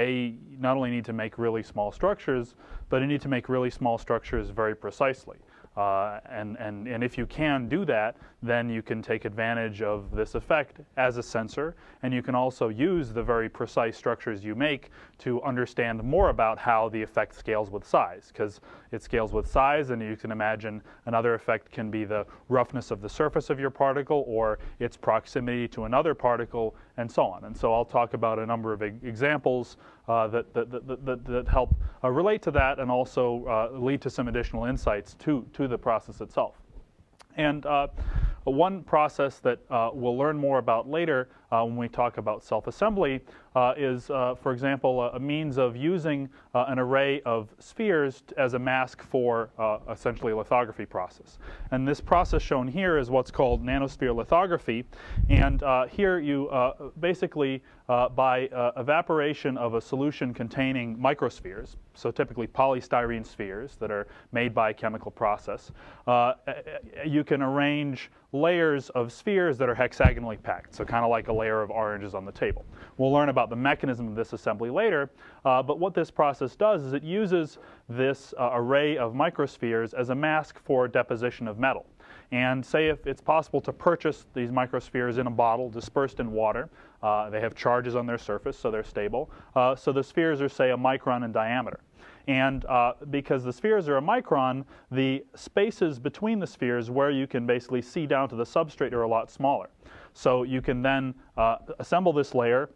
not only need to make really small structures, but you need to make really small structures very precisely. And if you can do that, then you can take advantage of this effect as a sensor, and you can also use the very precise structures you make to understand more about how the effect scales with size, because it scales with size, and you can imagine another effect can be the roughness of the surface of your particle or its proximity to another particle, and so on. And so I'll talk about a number of examples that help relate to that and also lead to some additional insights to the process itself. And one process that we'll learn more about later when we talk about self-assembly is, for example, a means of using an array of spheres as a mask for essentially a lithography process. And this process shown here is what's called nanosphere lithography. And here you basically, by evaporation of a solution containing microspheres, so typically polystyrene spheres that are made by a chemical process, you can arrange layers of spheres that are hexagonally packed, so kind of like a layer of oranges on the table. We'll learn about the mechanism of this assembly later, but what this process does is it uses this array of microspheres as a mask for deposition of metal. And say if it's possible to purchase these microspheres in a bottle dispersed in water, they have charges on their surface, so they're stable. So the spheres are, say, a micron in diameter. And because the spheres are a micron, the spaces between the spheres where you can basically see down to the substrate are a lot smaller. So you can then assemble this layer,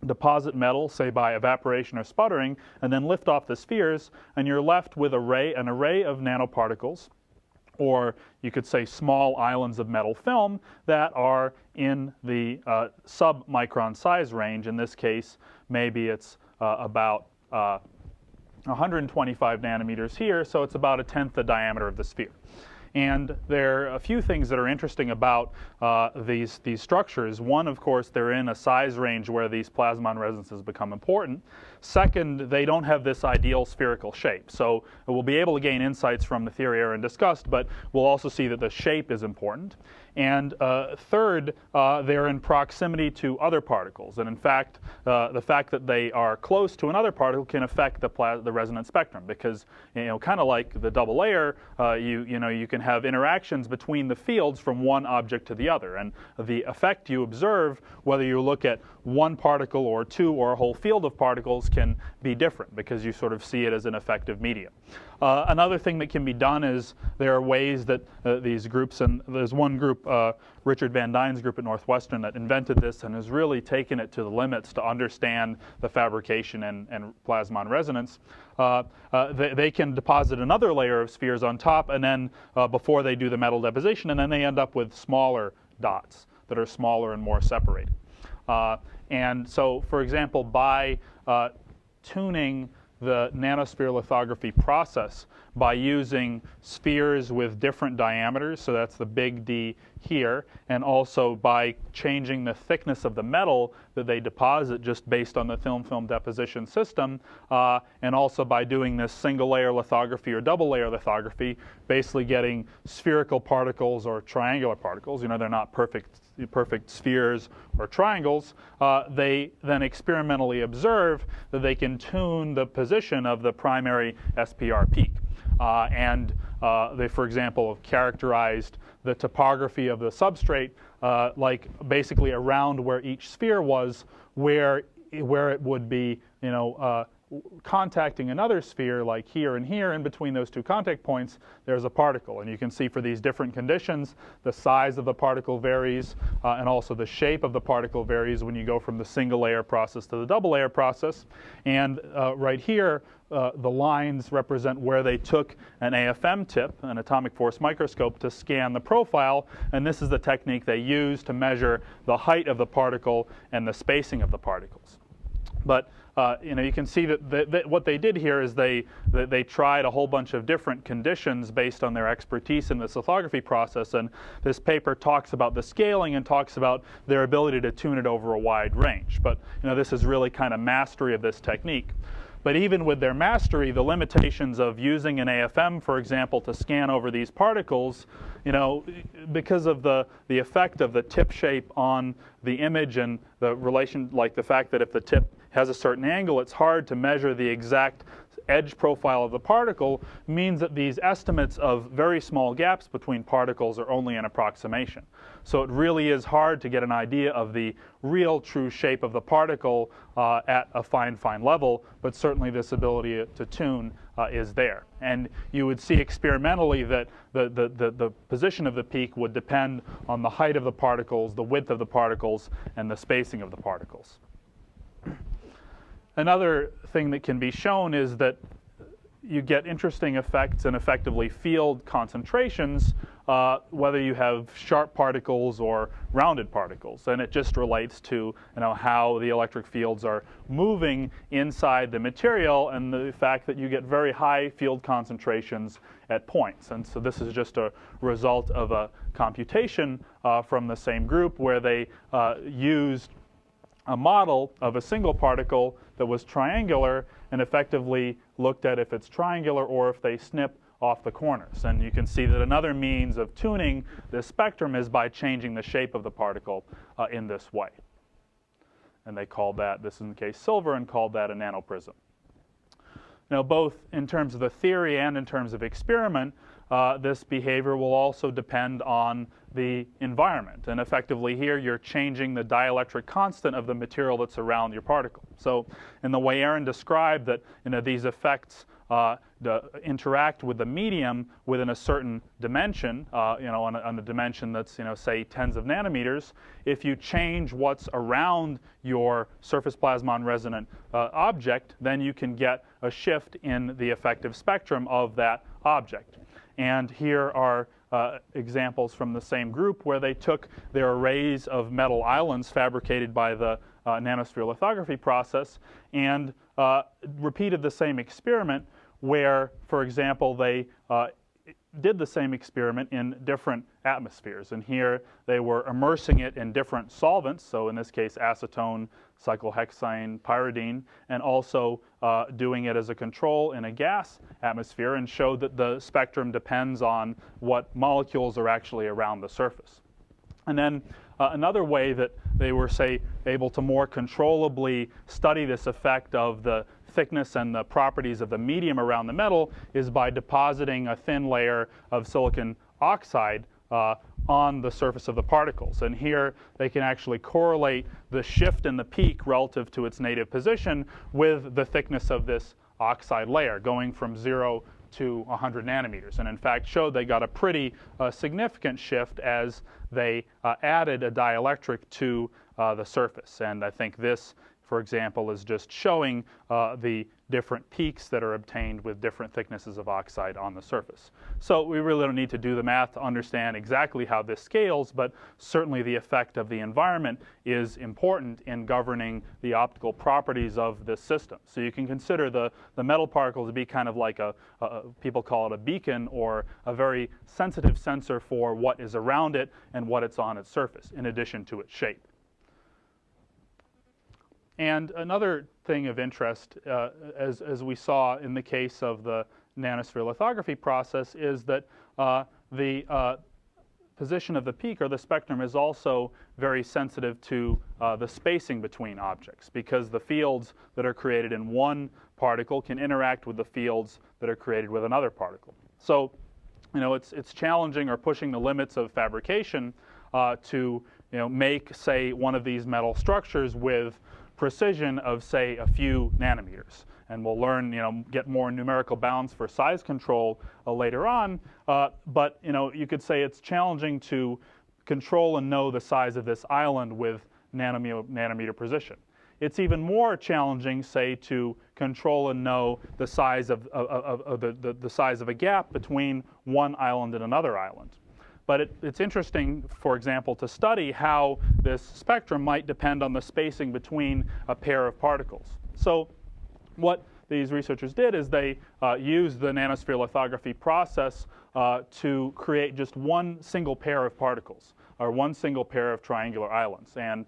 deposit metal, say by evaporation or sputtering, and then lift off the spheres, and you're left with an array of nanoparticles, or you could say small islands of metal film that are in the sub-micron size range. In this case, maybe it's about 125 nanometers here, so it's about 1/10 the diameter of the sphere. And there are a few things that are interesting about these structures. One, of course, they're in a size range where these plasmon resonances become important. Second, they don't have this ideal spherical shape. So we'll be able to gain insights from the theory Aaron discussed, but we'll also see that the shape is important. And third, they're in proximity to other particles. And in fact, the fact that they are close to another particle can affect the resonance spectrum, because, kind of like the double layer, you can have interactions between the fields from one object to the other. And the effect you observe, whether you look at one particle or two or a whole field of particles, can be different because you sort of see it as an effective medium. Another thing that can be done is there are ways that these groups, and there's one group, Richard Van Dyne's group at Northwestern, that invented this and has really taken it to the limits to understand the fabrication and plasmon resonance. They can deposit another layer of spheres on top, and then before they do the metal deposition, and then they end up with smaller dots that are smaller and more separated. And so, for example, by tuning the nanosphere lithography process by using spheres with different diameters, so that's the big D here, and also by changing the thickness of the metal that they deposit just based on the thin-film deposition system, and also by doing this single-layer lithography or double-layer lithography, basically getting spherical particles or triangular particles. They're not perfect spheres or triangles. They then experimentally observe that they can tune the position of the primary SPR peak. And they, for example, have characterized the topography of the substrate like basically around where each sphere was, where it would be, contacting another sphere like here and here. In between those two contact points, there's a particle. And you can see for these different conditions, the size of the particle varies, and also the shape of the particle varies when you go from the single layer process to the double layer process. And right here, the lines represent where they took an AFM tip, an atomic force microscope, to scan the profile. And this is the technique they use to measure the height of the particle and the spacing of the particles. But you can see that what they did here is they tried a whole bunch of different conditions based on their expertise in this lithography process. And this paper talks about the scaling and talks about their ability to tune it over a wide range. But this is really kind of mastery of this technique. But even with their mastery, the limitations of using an AFM, for example, to scan over these particles, because of the effect of the tip shape on the image and the relation, like the fact that if the tip has a certain angle, it's hard to measure the exact edge profile of the particle, means that these estimates of very small gaps between particles are only an approximation. So it really is hard to get an idea of the real true shape of the particle at a fine level, but certainly this ability to tune is there. And you would see experimentally that the position of the peak would depend on the height of the particles, the width of the particles, and the spacing of the particles. Another thing that can be shown is that you get interesting effects and effectively field concentrations whether you have sharp particles or rounded particles. And it just relates to how the electric fields are moving inside the material and the fact that you get very high field concentrations at points. And so this is just a result of a computation from the same group where they used a model of a single particle that was triangular and effectively looked at if it's triangular or if they snip off the corners. And you can see that another means of tuning this spectrum is by changing the shape of the particle in this way. And they called that, this is in the case silver, and called that a nanoprism. Now, both in terms of the theory and in terms of experiment, this behavior will also depend on the environment. And effectively here, you're changing the dielectric constant of the material that's around your particle. So in the way Aaron described that these effects interact with the medium within a certain dimension, on a dimension that's, say, tens of nanometers, if you change what's around your surface plasmon resonant object, then you can get a shift in the effective spectrum of that object. And here are examples from the same group where they took their arrays of metal islands fabricated by the nanosphere lithography process and repeated the same experiment where, for example, they did the same experiment in different atmospheres. And here they were immersing it in different solvents, so in this case acetone, cyclohexane, pyridine, and also doing it as a control in a gas atmosphere, and showed that the spectrum depends on what molecules are actually around the surface. And then another way that they were, say, able to more controllably study this effect of the thickness and the properties of the medium around the metal is by depositing a thin layer of silicon oxide on the surface of the particles. And here they can actually correlate the shift in the peak relative to its native position with the thickness of this oxide layer, going from 0 to 100 nanometers. And in fact showed they got a pretty significant shift as they added a dielectric to the surface. And I think this, for example, is just showing the different peaks that are obtained with different thicknesses of oxide on the surface. So we really don't need to do the math to understand exactly how this scales, but certainly the effect of the environment is important in governing the optical properties of this system. So you can consider the metal particle to be kind of like people call it a beacon, or a very sensitive sensor for what is around it and what it's on its surface, in addition to its shape. And another thing of interest, as we saw in the case of the nanosphere lithography process, is that the position of the peak or the spectrum is also very sensitive to the spacing between objects, because the fields that are created in one particle can interact with the fields that are created with another particle. So, it's challenging or pushing the limits of fabrication to make, say, one of these metal structures with precision of, say, a few nanometers. And we'll learn, get more numerical bounds for size control later on. But, you could say it's challenging to control and know the size of this island with nanometer precision. It's even more challenging, say, to control and know the size of the size of a gap between one island and another island. But it's interesting, for example, to study how this spectrum might depend on the spacing between a pair of particles. So what these researchers did is they used the nanosphere lithography process to create just one single pair of particles, or one single pair of triangular islands. And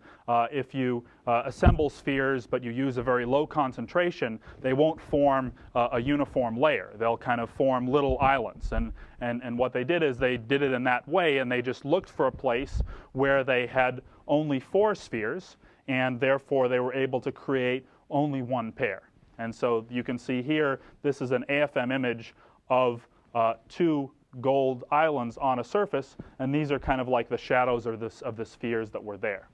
if you assemble spheres but you use a very low concentration, they won't form a uniform layer. They'll kind of form little islands. And what they did is they did it in that way, and they just looked for a place where they had only 4 spheres, and therefore they were able to create only one pair. And so you can see here, this is an AFM image of 2 gold islands on a surface, and these are kind of like the shadows of the spheres that were there.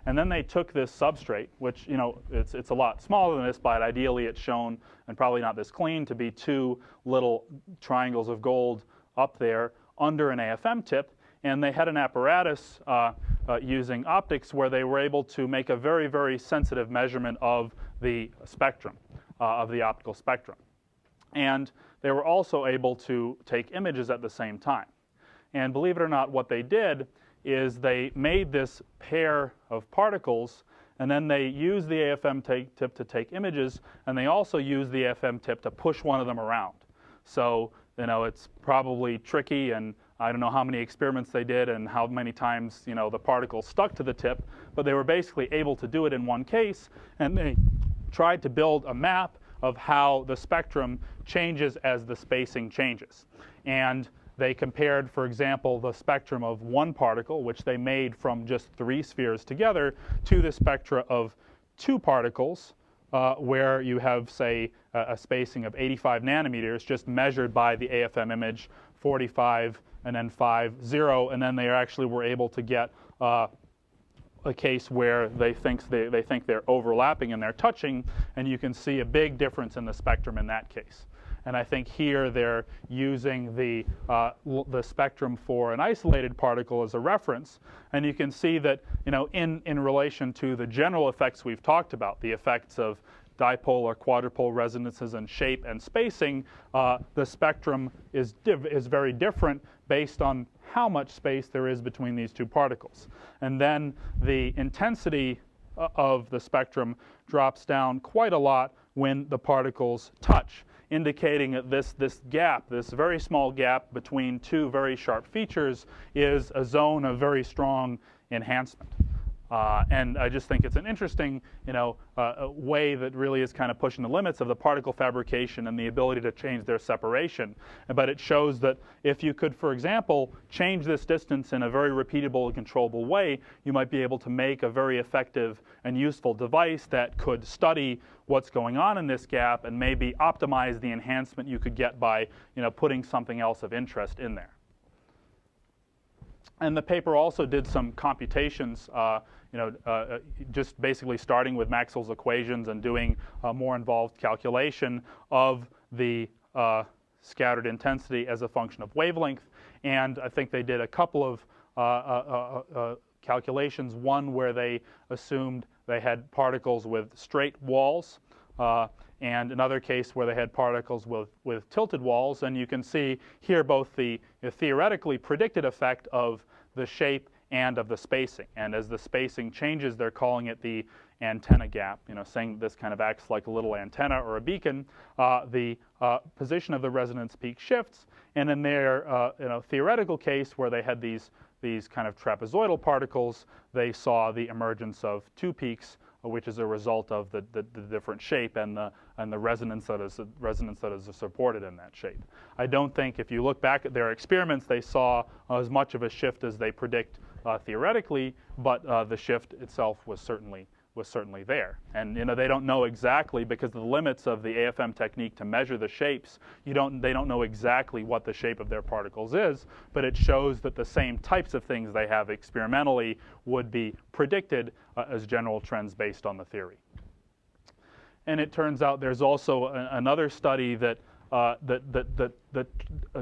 And then they took this substrate, which, it's a lot smaller than this, but ideally it's shown, and probably not this clean, to be 2 little triangles of gold up there under an AFM tip, and they had an apparatus using optics where they were able to make a very, very sensitive measurement of the spectrum, of the optical spectrum. And they were also able to take images at the same time. And believe it or not, what they did is they made this pair of particles, and then they used the AFM tip to take images, and they also used the AFM tip to push one of them around. So, it's probably tricky, and I don't know how many experiments they did and how many times, the particles stuck to the tip, but they were basically able to do it in one case, and they tried to build a map of how the spectrum changes as the spacing changes. And they compared, for example, the spectrum of one particle, which they made from just 3 spheres together, to the spectra of 2 particles, where you have, say, a spacing of 85 nanometers, just measured by the AFM image, 45, and then 5, 0, and then they actually were able to get a case where they think they're overlapping and they're touching, and you can see a big difference in the spectrum in that case. And I think here they're using the spectrum for an isolated particle as a reference, and you can see that in relation to the general effects we've talked about, the effects of dipole or quadrupole resonances and shape and spacing, the spectrum is very different based on how much space there is between these 2 particles. And then the intensity of the spectrum drops down quite a lot when the particles touch, indicating that this gap, this very small gap between 2 very sharp features, is a zone of very strong enhancement. And I just think it's an interesting, way that really is kind of pushing the limits of the particle fabrication and the ability to change their separation. But it shows that if you could, for example, change this distance in a very repeatable and controllable way, you might be able to make a very effective and useful device that could study what's going on in this gap and maybe optimize the enhancement you could get by, putting something else of interest in there. And the paper also did some computations, just basically starting with Maxwell's equations and doing a more involved calculation of the scattered intensity as a function of wavelength. And I think they did a couple of calculations, one where they assumed they had particles with straight walls, and another case where they had particles with tilted walls. And you can see here both the theoretically predicted effect of the shape and of the spacing. And as the spacing changes, they're calling it the antenna gap, saying this kind of acts like a little antenna or a beacon. The position of the resonance peak shifts. And in their theoretical case where they had these kind of trapezoidal particles, they saw the emergence of 2 peaks, which is a result of the different shape and the resonance that is supported in that shape. I don't think, if you look back at their experiments, they saw as much of a shift as they predict theoretically, but the shift itself was certainly there. And they don't know exactly, because of the limits of the AFM technique to measure the shapes. They don't know exactly what the shape of their particles is, but it shows that the same types of things they have experimentally would be predicted as general trends based on the theory. And it turns out there's also another study that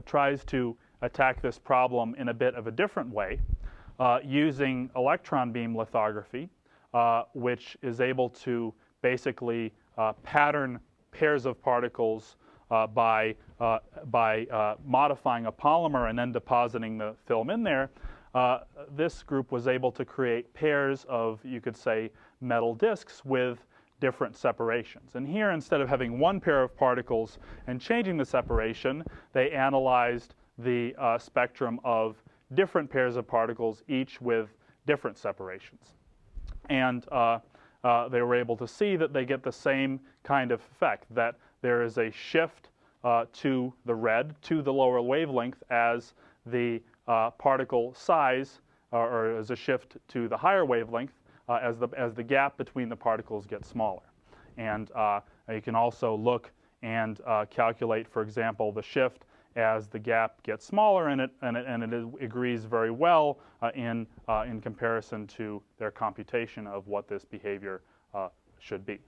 tries to attack this problem in a bit of a different way, using electron beam lithography, which is able to basically pattern pairs of particles by modifying a polymer and then depositing the film in there. This group was able to create pairs of, you could say, metal discs with different separations. And here, instead of having one pair of particles and changing the separation, they analyzed the spectrum of different pairs of particles, each with different separations. And they were able to see that they get the same kind of effect, that there is a shift to the red, to the lower wavelength, as the particle size, or as a shift to the higher wavelength, as the gap between the particles gets smaller. And you can also look and calculate, for example, the shift as the gap gets smaller, and it agrees very well in comparison to their computation of what this behavior should be.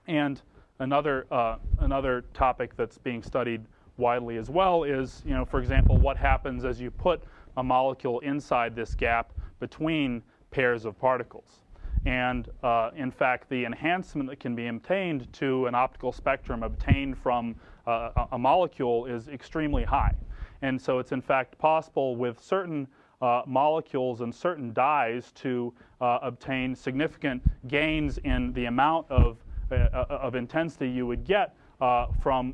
And another topic that's being studied widely as well is, for example, what happens as you put a molecule inside this gap between pairs of particles. And in fact, the enhancement that can be obtained to an optical spectrum obtained from a molecule is extremely high. And so it's in fact possible with certain molecules and certain dyes to obtain significant gains in the amount of intensity you would get from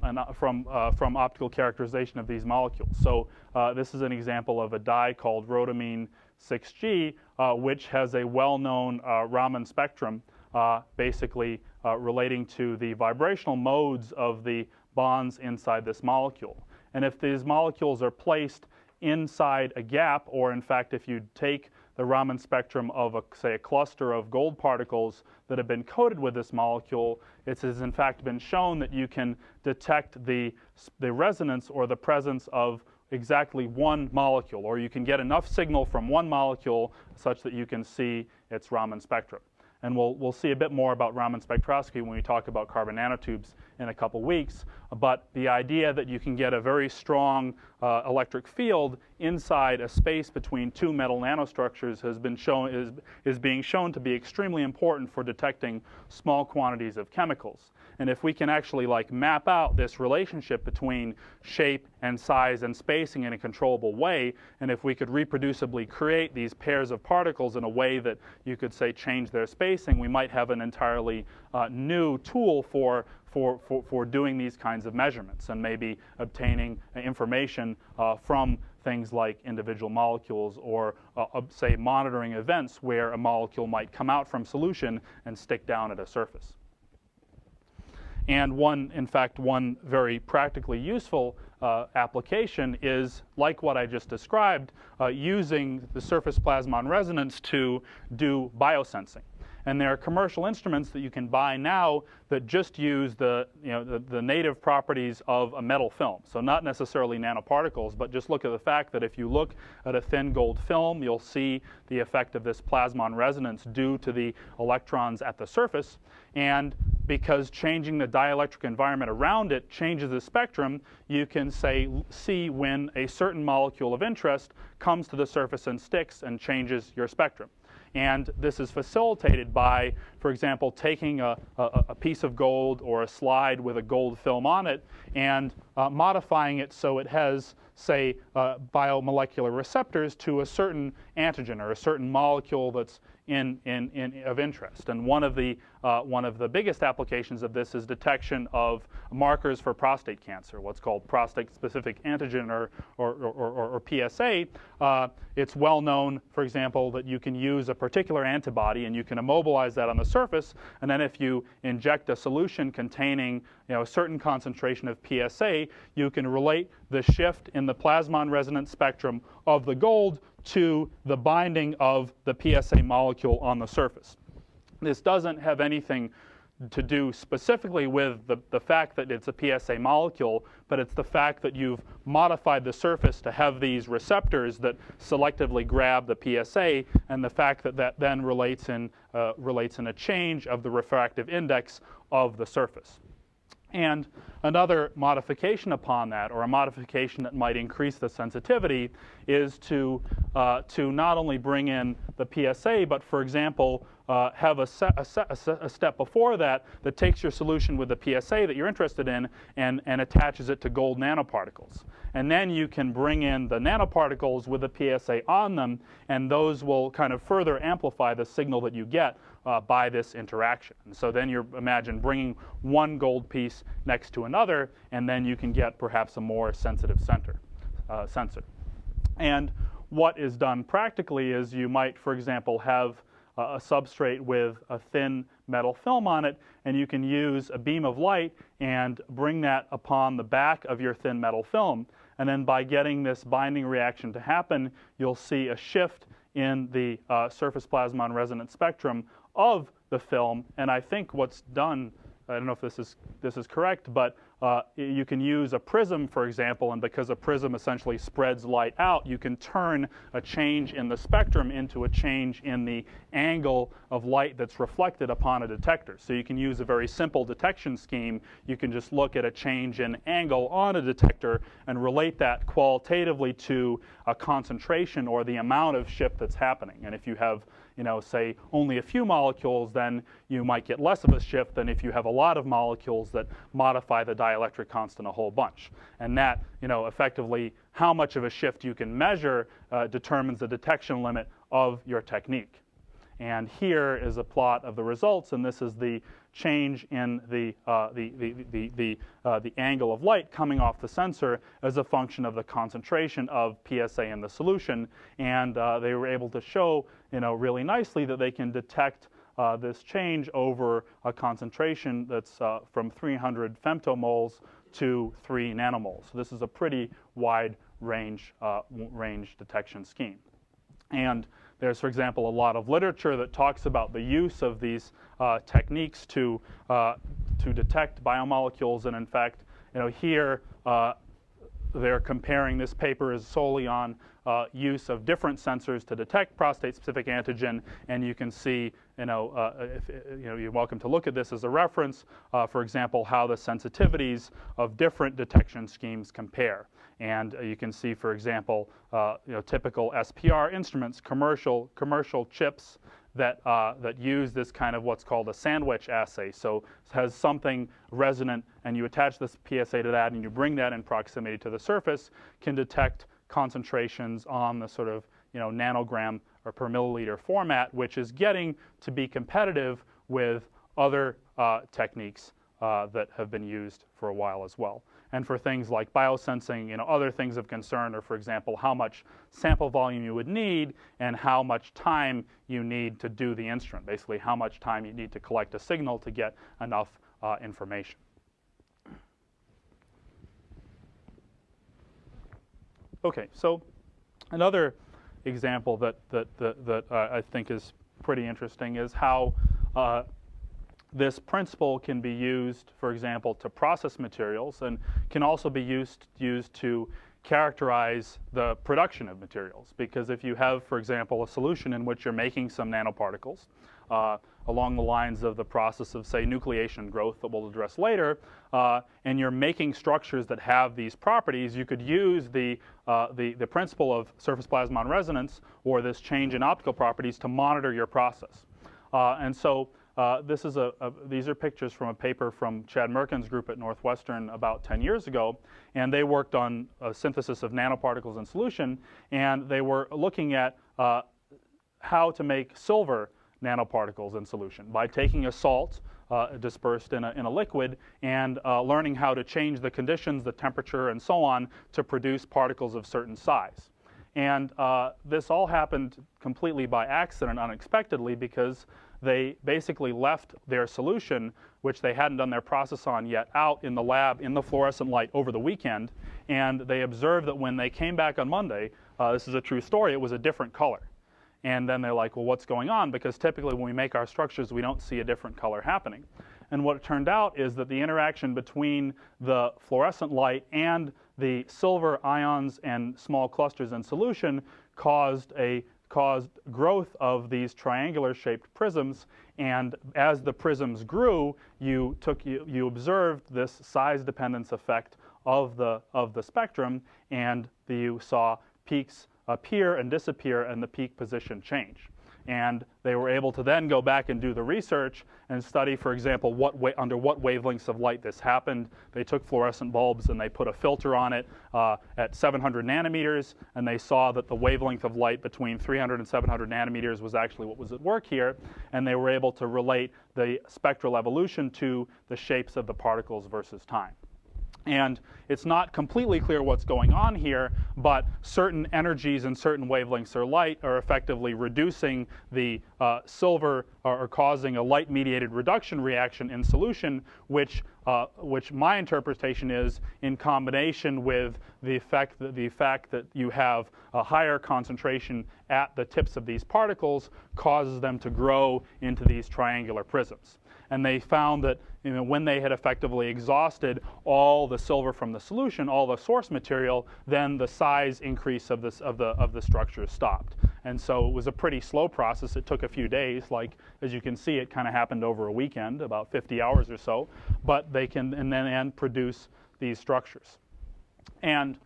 optical characterization of these molecules. So this is an example of a dye called rhodamine 6G, which has a well-known Raman spectrum, basically relating to the vibrational modes of the bonds inside this molecule. And if these molecules are placed inside a gap, or in fact if you take the Raman spectrum of, say, a cluster of gold particles that have been coated with this molecule, it has in fact been shown that you can detect the resonance or the presence of exactly one molecule, or you can get enough signal from one molecule such that you can see its Raman spectrum. And we'll see a bit more about Raman spectroscopy when we talk about carbon nanotubes in a couple weeks. But the idea that you can get a very strong electric field inside a space between two metal nanostructures has been shown, is being shown to be extremely important for detecting small quantities of chemicals. And if we can actually map out this relationship between shape and size and spacing in a controllable way, and if we could reproducibly create these pairs of particles in a way that you could say change their spacing, we might have an entirely new tool for doing these kinds of measurements and maybe obtaining information from things like individual molecules, or say monitoring events where a molecule might come out from solution and stick down at a surface. And in fact, one very practically useful application is, like what I just described, using the surface plasmon resonance to do biosensing. And there are commercial instruments that you can buy now that just use the native properties of a metal film. So not necessarily nanoparticles, but just look at the fact that if you look at a thin gold film, you'll see the effect of this plasmon resonance due to the electrons at the surface. And because changing the dielectric environment around it changes the spectrum, you can see when a certain molecule of interest comes to the surface and sticks and changes your spectrum. And this is facilitated by, for example, taking a piece of gold or a slide with a gold film on it and modifying it so it has, say, biomolecular receptors to a certain antigen or a certain molecule that's of interest. And one of the biggest applications of this is detection of markers for prostate cancer, what's called prostate-specific antigen, or PSA. It's well known, for example, that you can use a particular antibody and you can immobilize that on the surface, and then if you inject a solution containing a certain concentration of PSA, you can relate the shift in the plasmon resonance spectrum of the gold to the binding of the PSA molecule on the surface. This doesn't have anything to do specifically with the fact that it's a PSA molecule, but it's the fact that you've modified the surface to have these receptors that selectively grab the PSA, and the fact that that then relates in a change of the refractive index of the surface. And another modification upon that, or a modification that might increase the sensitivity, is to not only bring in the PSA, but, for example, have a step before that takes your solution with the PSA that you're interested in and attaches it to gold nanoparticles. And then you can bring in the nanoparticles with the PSA on them, and those will kind of further amplify the signal that you get by this interaction. And so then you imagine bringing one gold piece next to another, and then you can get perhaps a more sensitive sensor. And what is done practically is you might, for example, have a substrate with a thin metal film on it, and you can use a beam of light and bring that upon the back of your thin metal film. And then by getting this binding reaction to happen, you'll see a shift in the surface plasmon resonance spectrum of the film. And I think what's done, I don't know if this is correct, but you can use a prism, for example, and because a prism essentially spreads light out, you can turn a change in the spectrum into a change in the angle of light that's reflected upon a detector. So you can use a very simple detection scheme. You can just look at a change in angle on a detector and relate that qualitatively to a concentration or the amount of shift that's happening. And if you have say only a few molecules, then you might get less of a shift than if you have a lot of molecules that modify the dielectric constant a whole bunch. And that, effectively, how much of a shift you can measure determines the detection limit of your technique. And here is a plot of the results, and this is the change in the angle of light coming off the sensor as a function of the concentration of PSA in the solution. And they were able to show, really nicely that they can detect this change over a concentration that's from 300 femtomoles to 3 nanomoles. So this is a pretty wide range detection scheme. And there's, for example, a lot of literature that talks about the use of these techniques to detect biomolecules. And in fact, here they're comparing. This paper is solely on use of different sensors to detect prostate-specific antigen. And you can see, you're welcome to look at this as a reference. For example, how the sensitivities of different detection schemes compare. And you can see, for example, typical SPR instruments, commercial chips that use this kind of what's called a sandwich assay. So it has something resonant, and you attach this PSA to that, and you bring that in proximity to the surface, can detect concentrations on the sort of nanogram or per milliliter format, which is getting to be competitive with other techniques that have been used for a while as well. And for things like biosensing, other things of concern are, for example, how much sample volume you would need and how much time you need to do the instrument. Basically, how much time you need to collect a signal to get enough information. Okay, so another example that I think is pretty interesting is how this principle can be used, for example, to process materials, and can also be used to characterize the production of materials. Because if you have, for example, a solution in which you're making some nanoparticles along the lines of the process of, say, nucleation growth that we'll address later, and you're making structures that have these properties, you could use the principle of surface plasmon resonance, or this change in optical properties, to monitor your process. And so these are pictures from a paper from Chad Merkin's group at Northwestern about 10 years ago, and they worked on a synthesis of nanoparticles in solution, and they were looking at how to make silver nanoparticles in solution by taking a salt dispersed in a liquid and learning how to change the conditions, the temperature, and so on to produce particles of certain size. And this all happened completely by accident, unexpectedly, because they basically left their solution, which they hadn't done their process on yet, out in the lab in the fluorescent light over the weekend. And they observed that when they came back on Monday, this is a true story, it was a different color. And then they're like, well, what's going on? Because typically when we make our structures, we don't see a different color happening. And what it turned out is that the interaction between the fluorescent light and the silver ions and small clusters in solution caused growth of these triangular-shaped prisms. And as the prisms grew, you observed this size dependence effect of the spectrum, and you saw peaks appear and disappear and the peak position change. And they were able to then go back and do the research and study, for example, under what wavelengths of light this happened. They took fluorescent bulbs and they put a filter on it at 700 nanometers, and they saw that the wavelength of light between 300 and 700 nanometers was actually what was at work here. And they were able to relate the spectral evolution to the shapes of the particles versus time. And it's not completely clear what's going on here, but certain energies and certain wavelengths of light are effectively reducing the silver, or causing a light-mediated reduction reaction in solution, which my interpretation is in combination with the fact that you have a higher concentration at the tips of these particles causes them to grow into these triangular prisms. And they found that when they had effectively exhausted all the silver from the solution, all the source material, then the size increase of the structure stopped. And so it was a pretty slow process. It took a few days. Like, as you can see, it kind of happened over a weekend, about 50 hours or so. But they can and then produce these structures. And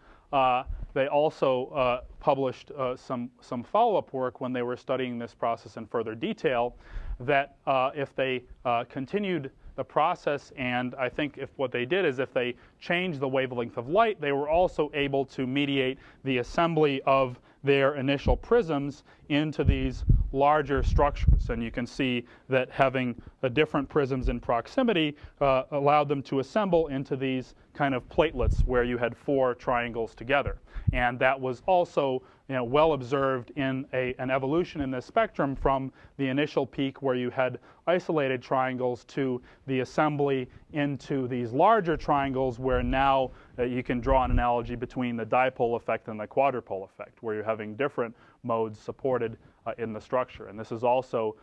they also published some follow-up work when they were studying this process in further detail, that if they continued the process, and I think if what they did is if they changed the wavelength of light, they were also able to mediate the assembly of their initial prisms into these larger structures. And you can see that having different prisms in proximity allowed them to assemble into these kind of platelets where you had 4 triangles together. And that was also well observed in an evolution in this spectrum from the initial peak where you had isolated triangles to the assembly into these larger triangles where now you can draw an analogy between the dipole effect and the quadrupole effect, where you're having different modes supported in the structure. And this is also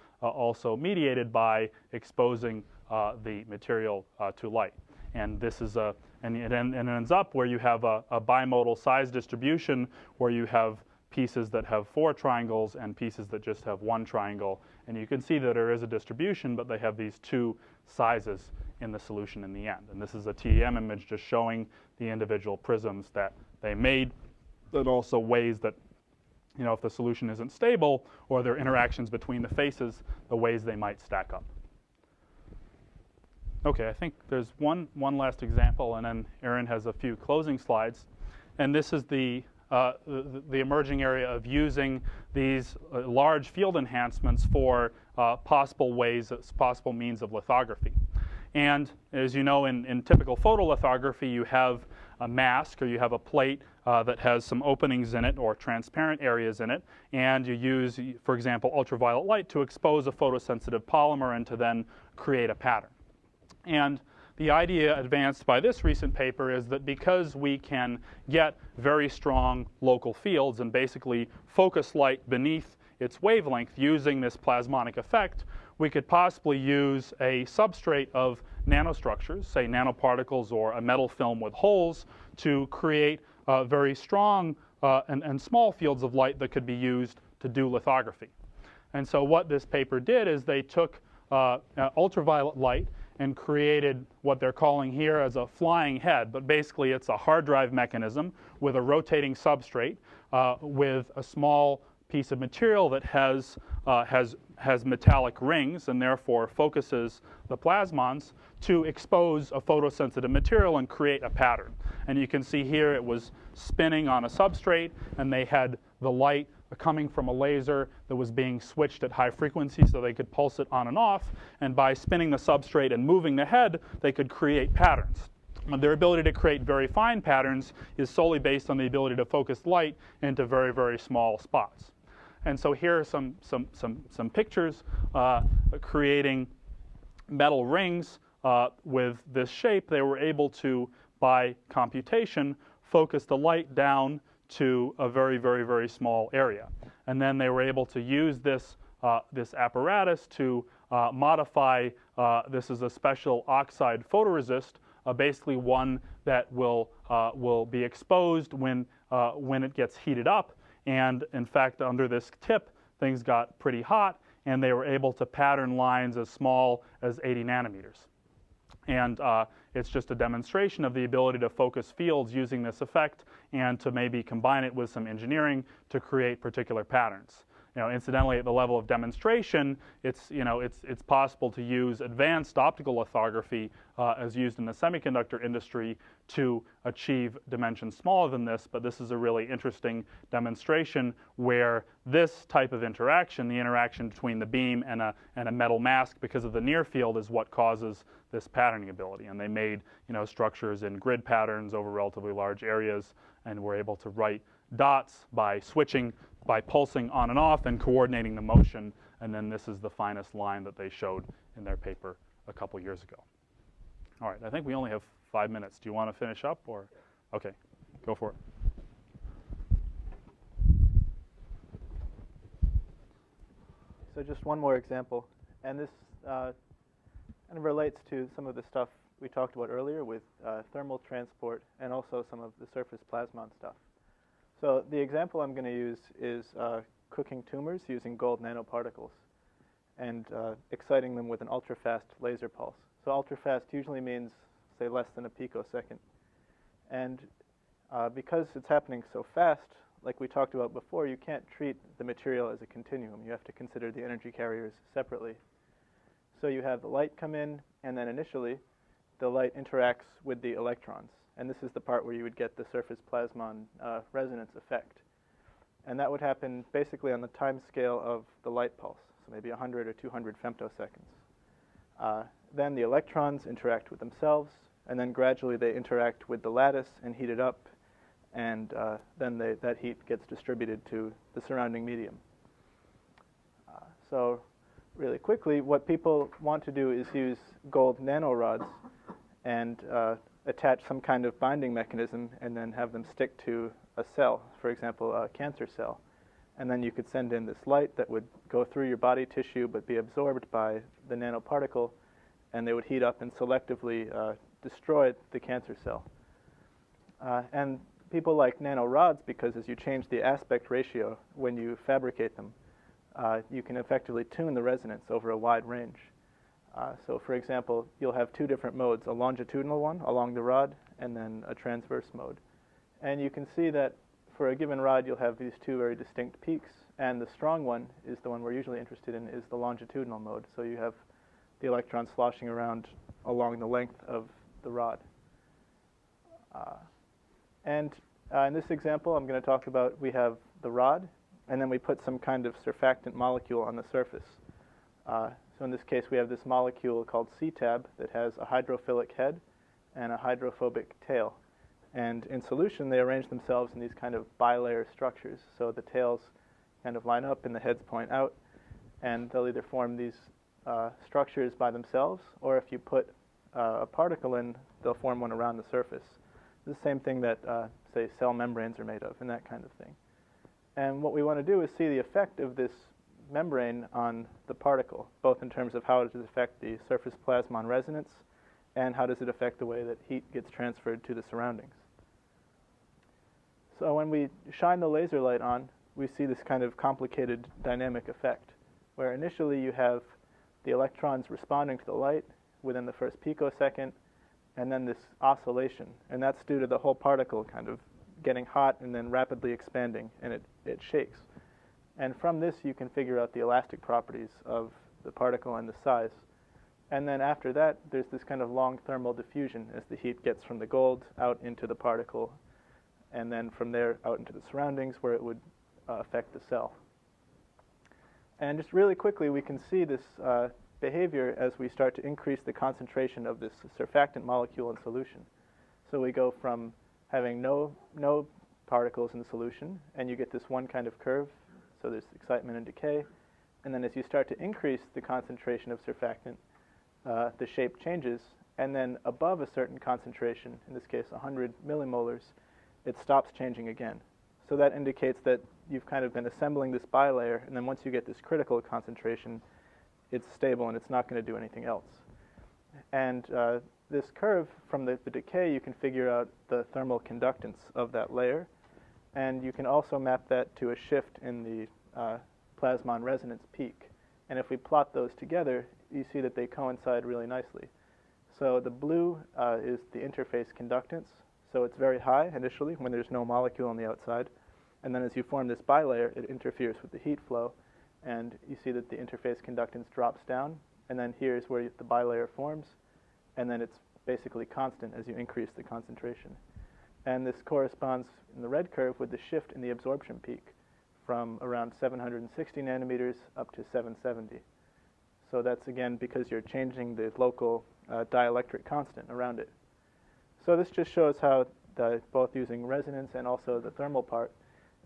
mediated by exposing the material to light. And this is and it ends up where you have a bimodal size distribution where you have pieces that have 4 triangles and pieces that just have 1 triangle. And you can see that there is a distribution, but they have these 2 sizes in the solution in the end. And this is a TEM image just showing the individual prisms that they made, and also ways that, if the solution isn't stable or there are interactions between the faces, the ways they might stack up. Okay, I think there's one last example, and then Aaron has a few closing slides. And this is the emerging area of using these large field enhancements for possible means of lithography. And as you know, in typical photolithography, you have a mask or you have a plate that has some openings in it or transparent areas in it, and you use, for example, ultraviolet light to expose a photosensitive polymer and to then create a pattern. And the idea advanced by this recent paper is that because we can get very strong local fields and basically focus light beneath its wavelength using this plasmonic effect, we could possibly use a substrate of nanostructures, say nanoparticles or a metal film with holes, to create very strong and small fields of light that could be used to do lithography. And so what this paper did is they took ultraviolet light and created what they're calling here as a flying head, but basically it's a hard drive mechanism with a rotating substrate with a small piece of material that has metallic rings and therefore focuses the plasmons to expose a photosensitive material and create a pattern. And you can see here it was spinning on a substrate, and they had the light coming from a laser that was being switched at high frequency so they could pulse it on and off, and by spinning the substrate and moving the head, they could create patterns. And their ability to create very fine patterns is solely based on the ability to focus light into very, very small spots. And so here are some pictures creating metal rings with this shape. They were able to, by computation, focus the light down to a very, very, very small area. And then they were able to use this apparatus to modify, this is a special oxide photoresist, basically one that will be exposed when it gets heated up. And in fact, under this tip, things got pretty hot, and they were able to pattern lines as small as 80 nanometers. And it's just a demonstration of the ability to focus fields using this effect and to maybe combine it with some engineering to create particular patterns. Incidentally, at the level of demonstration, it's possible to use advanced optical lithography as used in the semiconductor industry to achieve dimensions smaller than this, but this is a really interesting demonstration where this type of interaction, the interaction between the beam and a metal mask because of the near field, is what causes this patterning ability. And they made structures in grid patterns over relatively large areas, and were able to write dots by pulsing on and off and coordinating the motion. And then this is the finest line that they showed in their paper a couple years ago. All right, I think we only have 5 minutes. Do you want to finish up, or? Okay, go for it. So just one more example, and this kind of relates to some of the stuff we talked about earlier with thermal transport and also some of the surface plasmon stuff. So the example I'm going to use is cooking tumors using gold nanoparticles and exciting them with an ultra-fast laser pulse. So ultra-fast usually means, say, less than a picosecond. And Because it's happening so fast, like we talked about before, you can't treat the material as a continuum. You have to consider the energy carriers separately. So you have the light come in, and then initially, the light interacts with the electrons. And this is the part where you would get the surface plasmon resonance effect. And that would happen basically on the time scale of the light pulse, so maybe 100 or 200 femtoseconds. Then the electrons interact with themselves, and then gradually they interact with the lattice and heat it up, and then that heat gets distributed to the surrounding medium. So really quickly, what people want to do is use gold nanorods and attach some kind of binding mechanism and then have them stick to a cell, for example, a cancer cell. And then you could send in this light that would go through your body tissue but be absorbed by the nanoparticle, and they would heat up and selectively destroy the cancer cell. And people like nanorods because as you change the aspect ratio when you fabricate them, you can effectively tune the resonance over a wide range. So for example, you'll have two different modes, a longitudinal one along the rod and then a transverse mode. And you can see that for a given rod you'll have these two very distinct peaks, and the strong one is the one we're usually interested in, is the longitudinal mode. So you have the electrons sloshing around along the length of the rod. And in this example I'm going to talk about, we have the rod and then we put some kind of surfactant molecule on the surface. So in this case we have this molecule called CTAB that has a hydrophilic head and a hydrophobic tail. And in solution they arrange themselves in these kind of bilayer structures. So the tails kind of line up and the heads point out, and they'll either form these structures by themselves, or if you put a particle in, they'll form one around the surface. The same thing that, say, cell membranes are made of, and that kind of thing. And what we want to do is see the effect of this membrane on the particle, both in terms of how does it affect the surface plasmon resonance, and how does it affect the way that heat gets transferred to the surroundings. So when we shine the laser light on, we see this kind of complicated dynamic effect, where initially you have the electrons responding to the light within the first picosecond, and then this oscillation. And that's due to the whole particle kind of getting hot and then rapidly expanding, and it shakes. And from this you can figure out the elastic properties of the particle and the size. And then after that, there's this kind of long thermal diffusion as the heat gets from the gold out into the particle, and then from there out into the surroundings where it would affect the cell. And just really quickly, we can see this behavior as we start to increase the concentration of this surfactant molecule in solution. So we go from having no particles in solution, and you get this one kind of curve, so there's excitement and decay. And then as you start to increase the concentration of surfactant, the shape changes, and then above a certain concentration, in this case 100 millimolars, it stops changing again. So that indicates that you've kind of been assembling this bilayer, and then once you get this critical concentration, it's stable and it's not going to do anything else. And this curve, from the decay, you can figure out the thermal conductance of that layer, and you can also map that to a shift in the plasmon resonance peak. And if we plot those together, you see that they coincide really nicely. So the blue is the interface conductance. So it's very high initially when there's no molecule on the outside. And then as you form this bilayer, it interferes with the heat flow. And you see that the interface conductance drops down. And then here's where the bilayer forms. And then it's basically constant as you increase the concentration. And this corresponds in the red curve with the shift in the absorption peak from around 760 nanometers up to 770. So that's, again, because you're changing the local dielectric constant around it. So this just shows how, both using resonance and also the thermal part,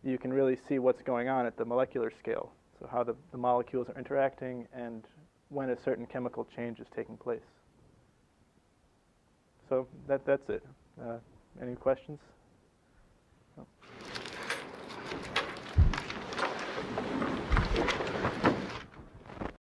you can really see what's going on at the molecular scale. So how the molecules are interacting and when a certain chemical change is taking place. So that's it. Any questions?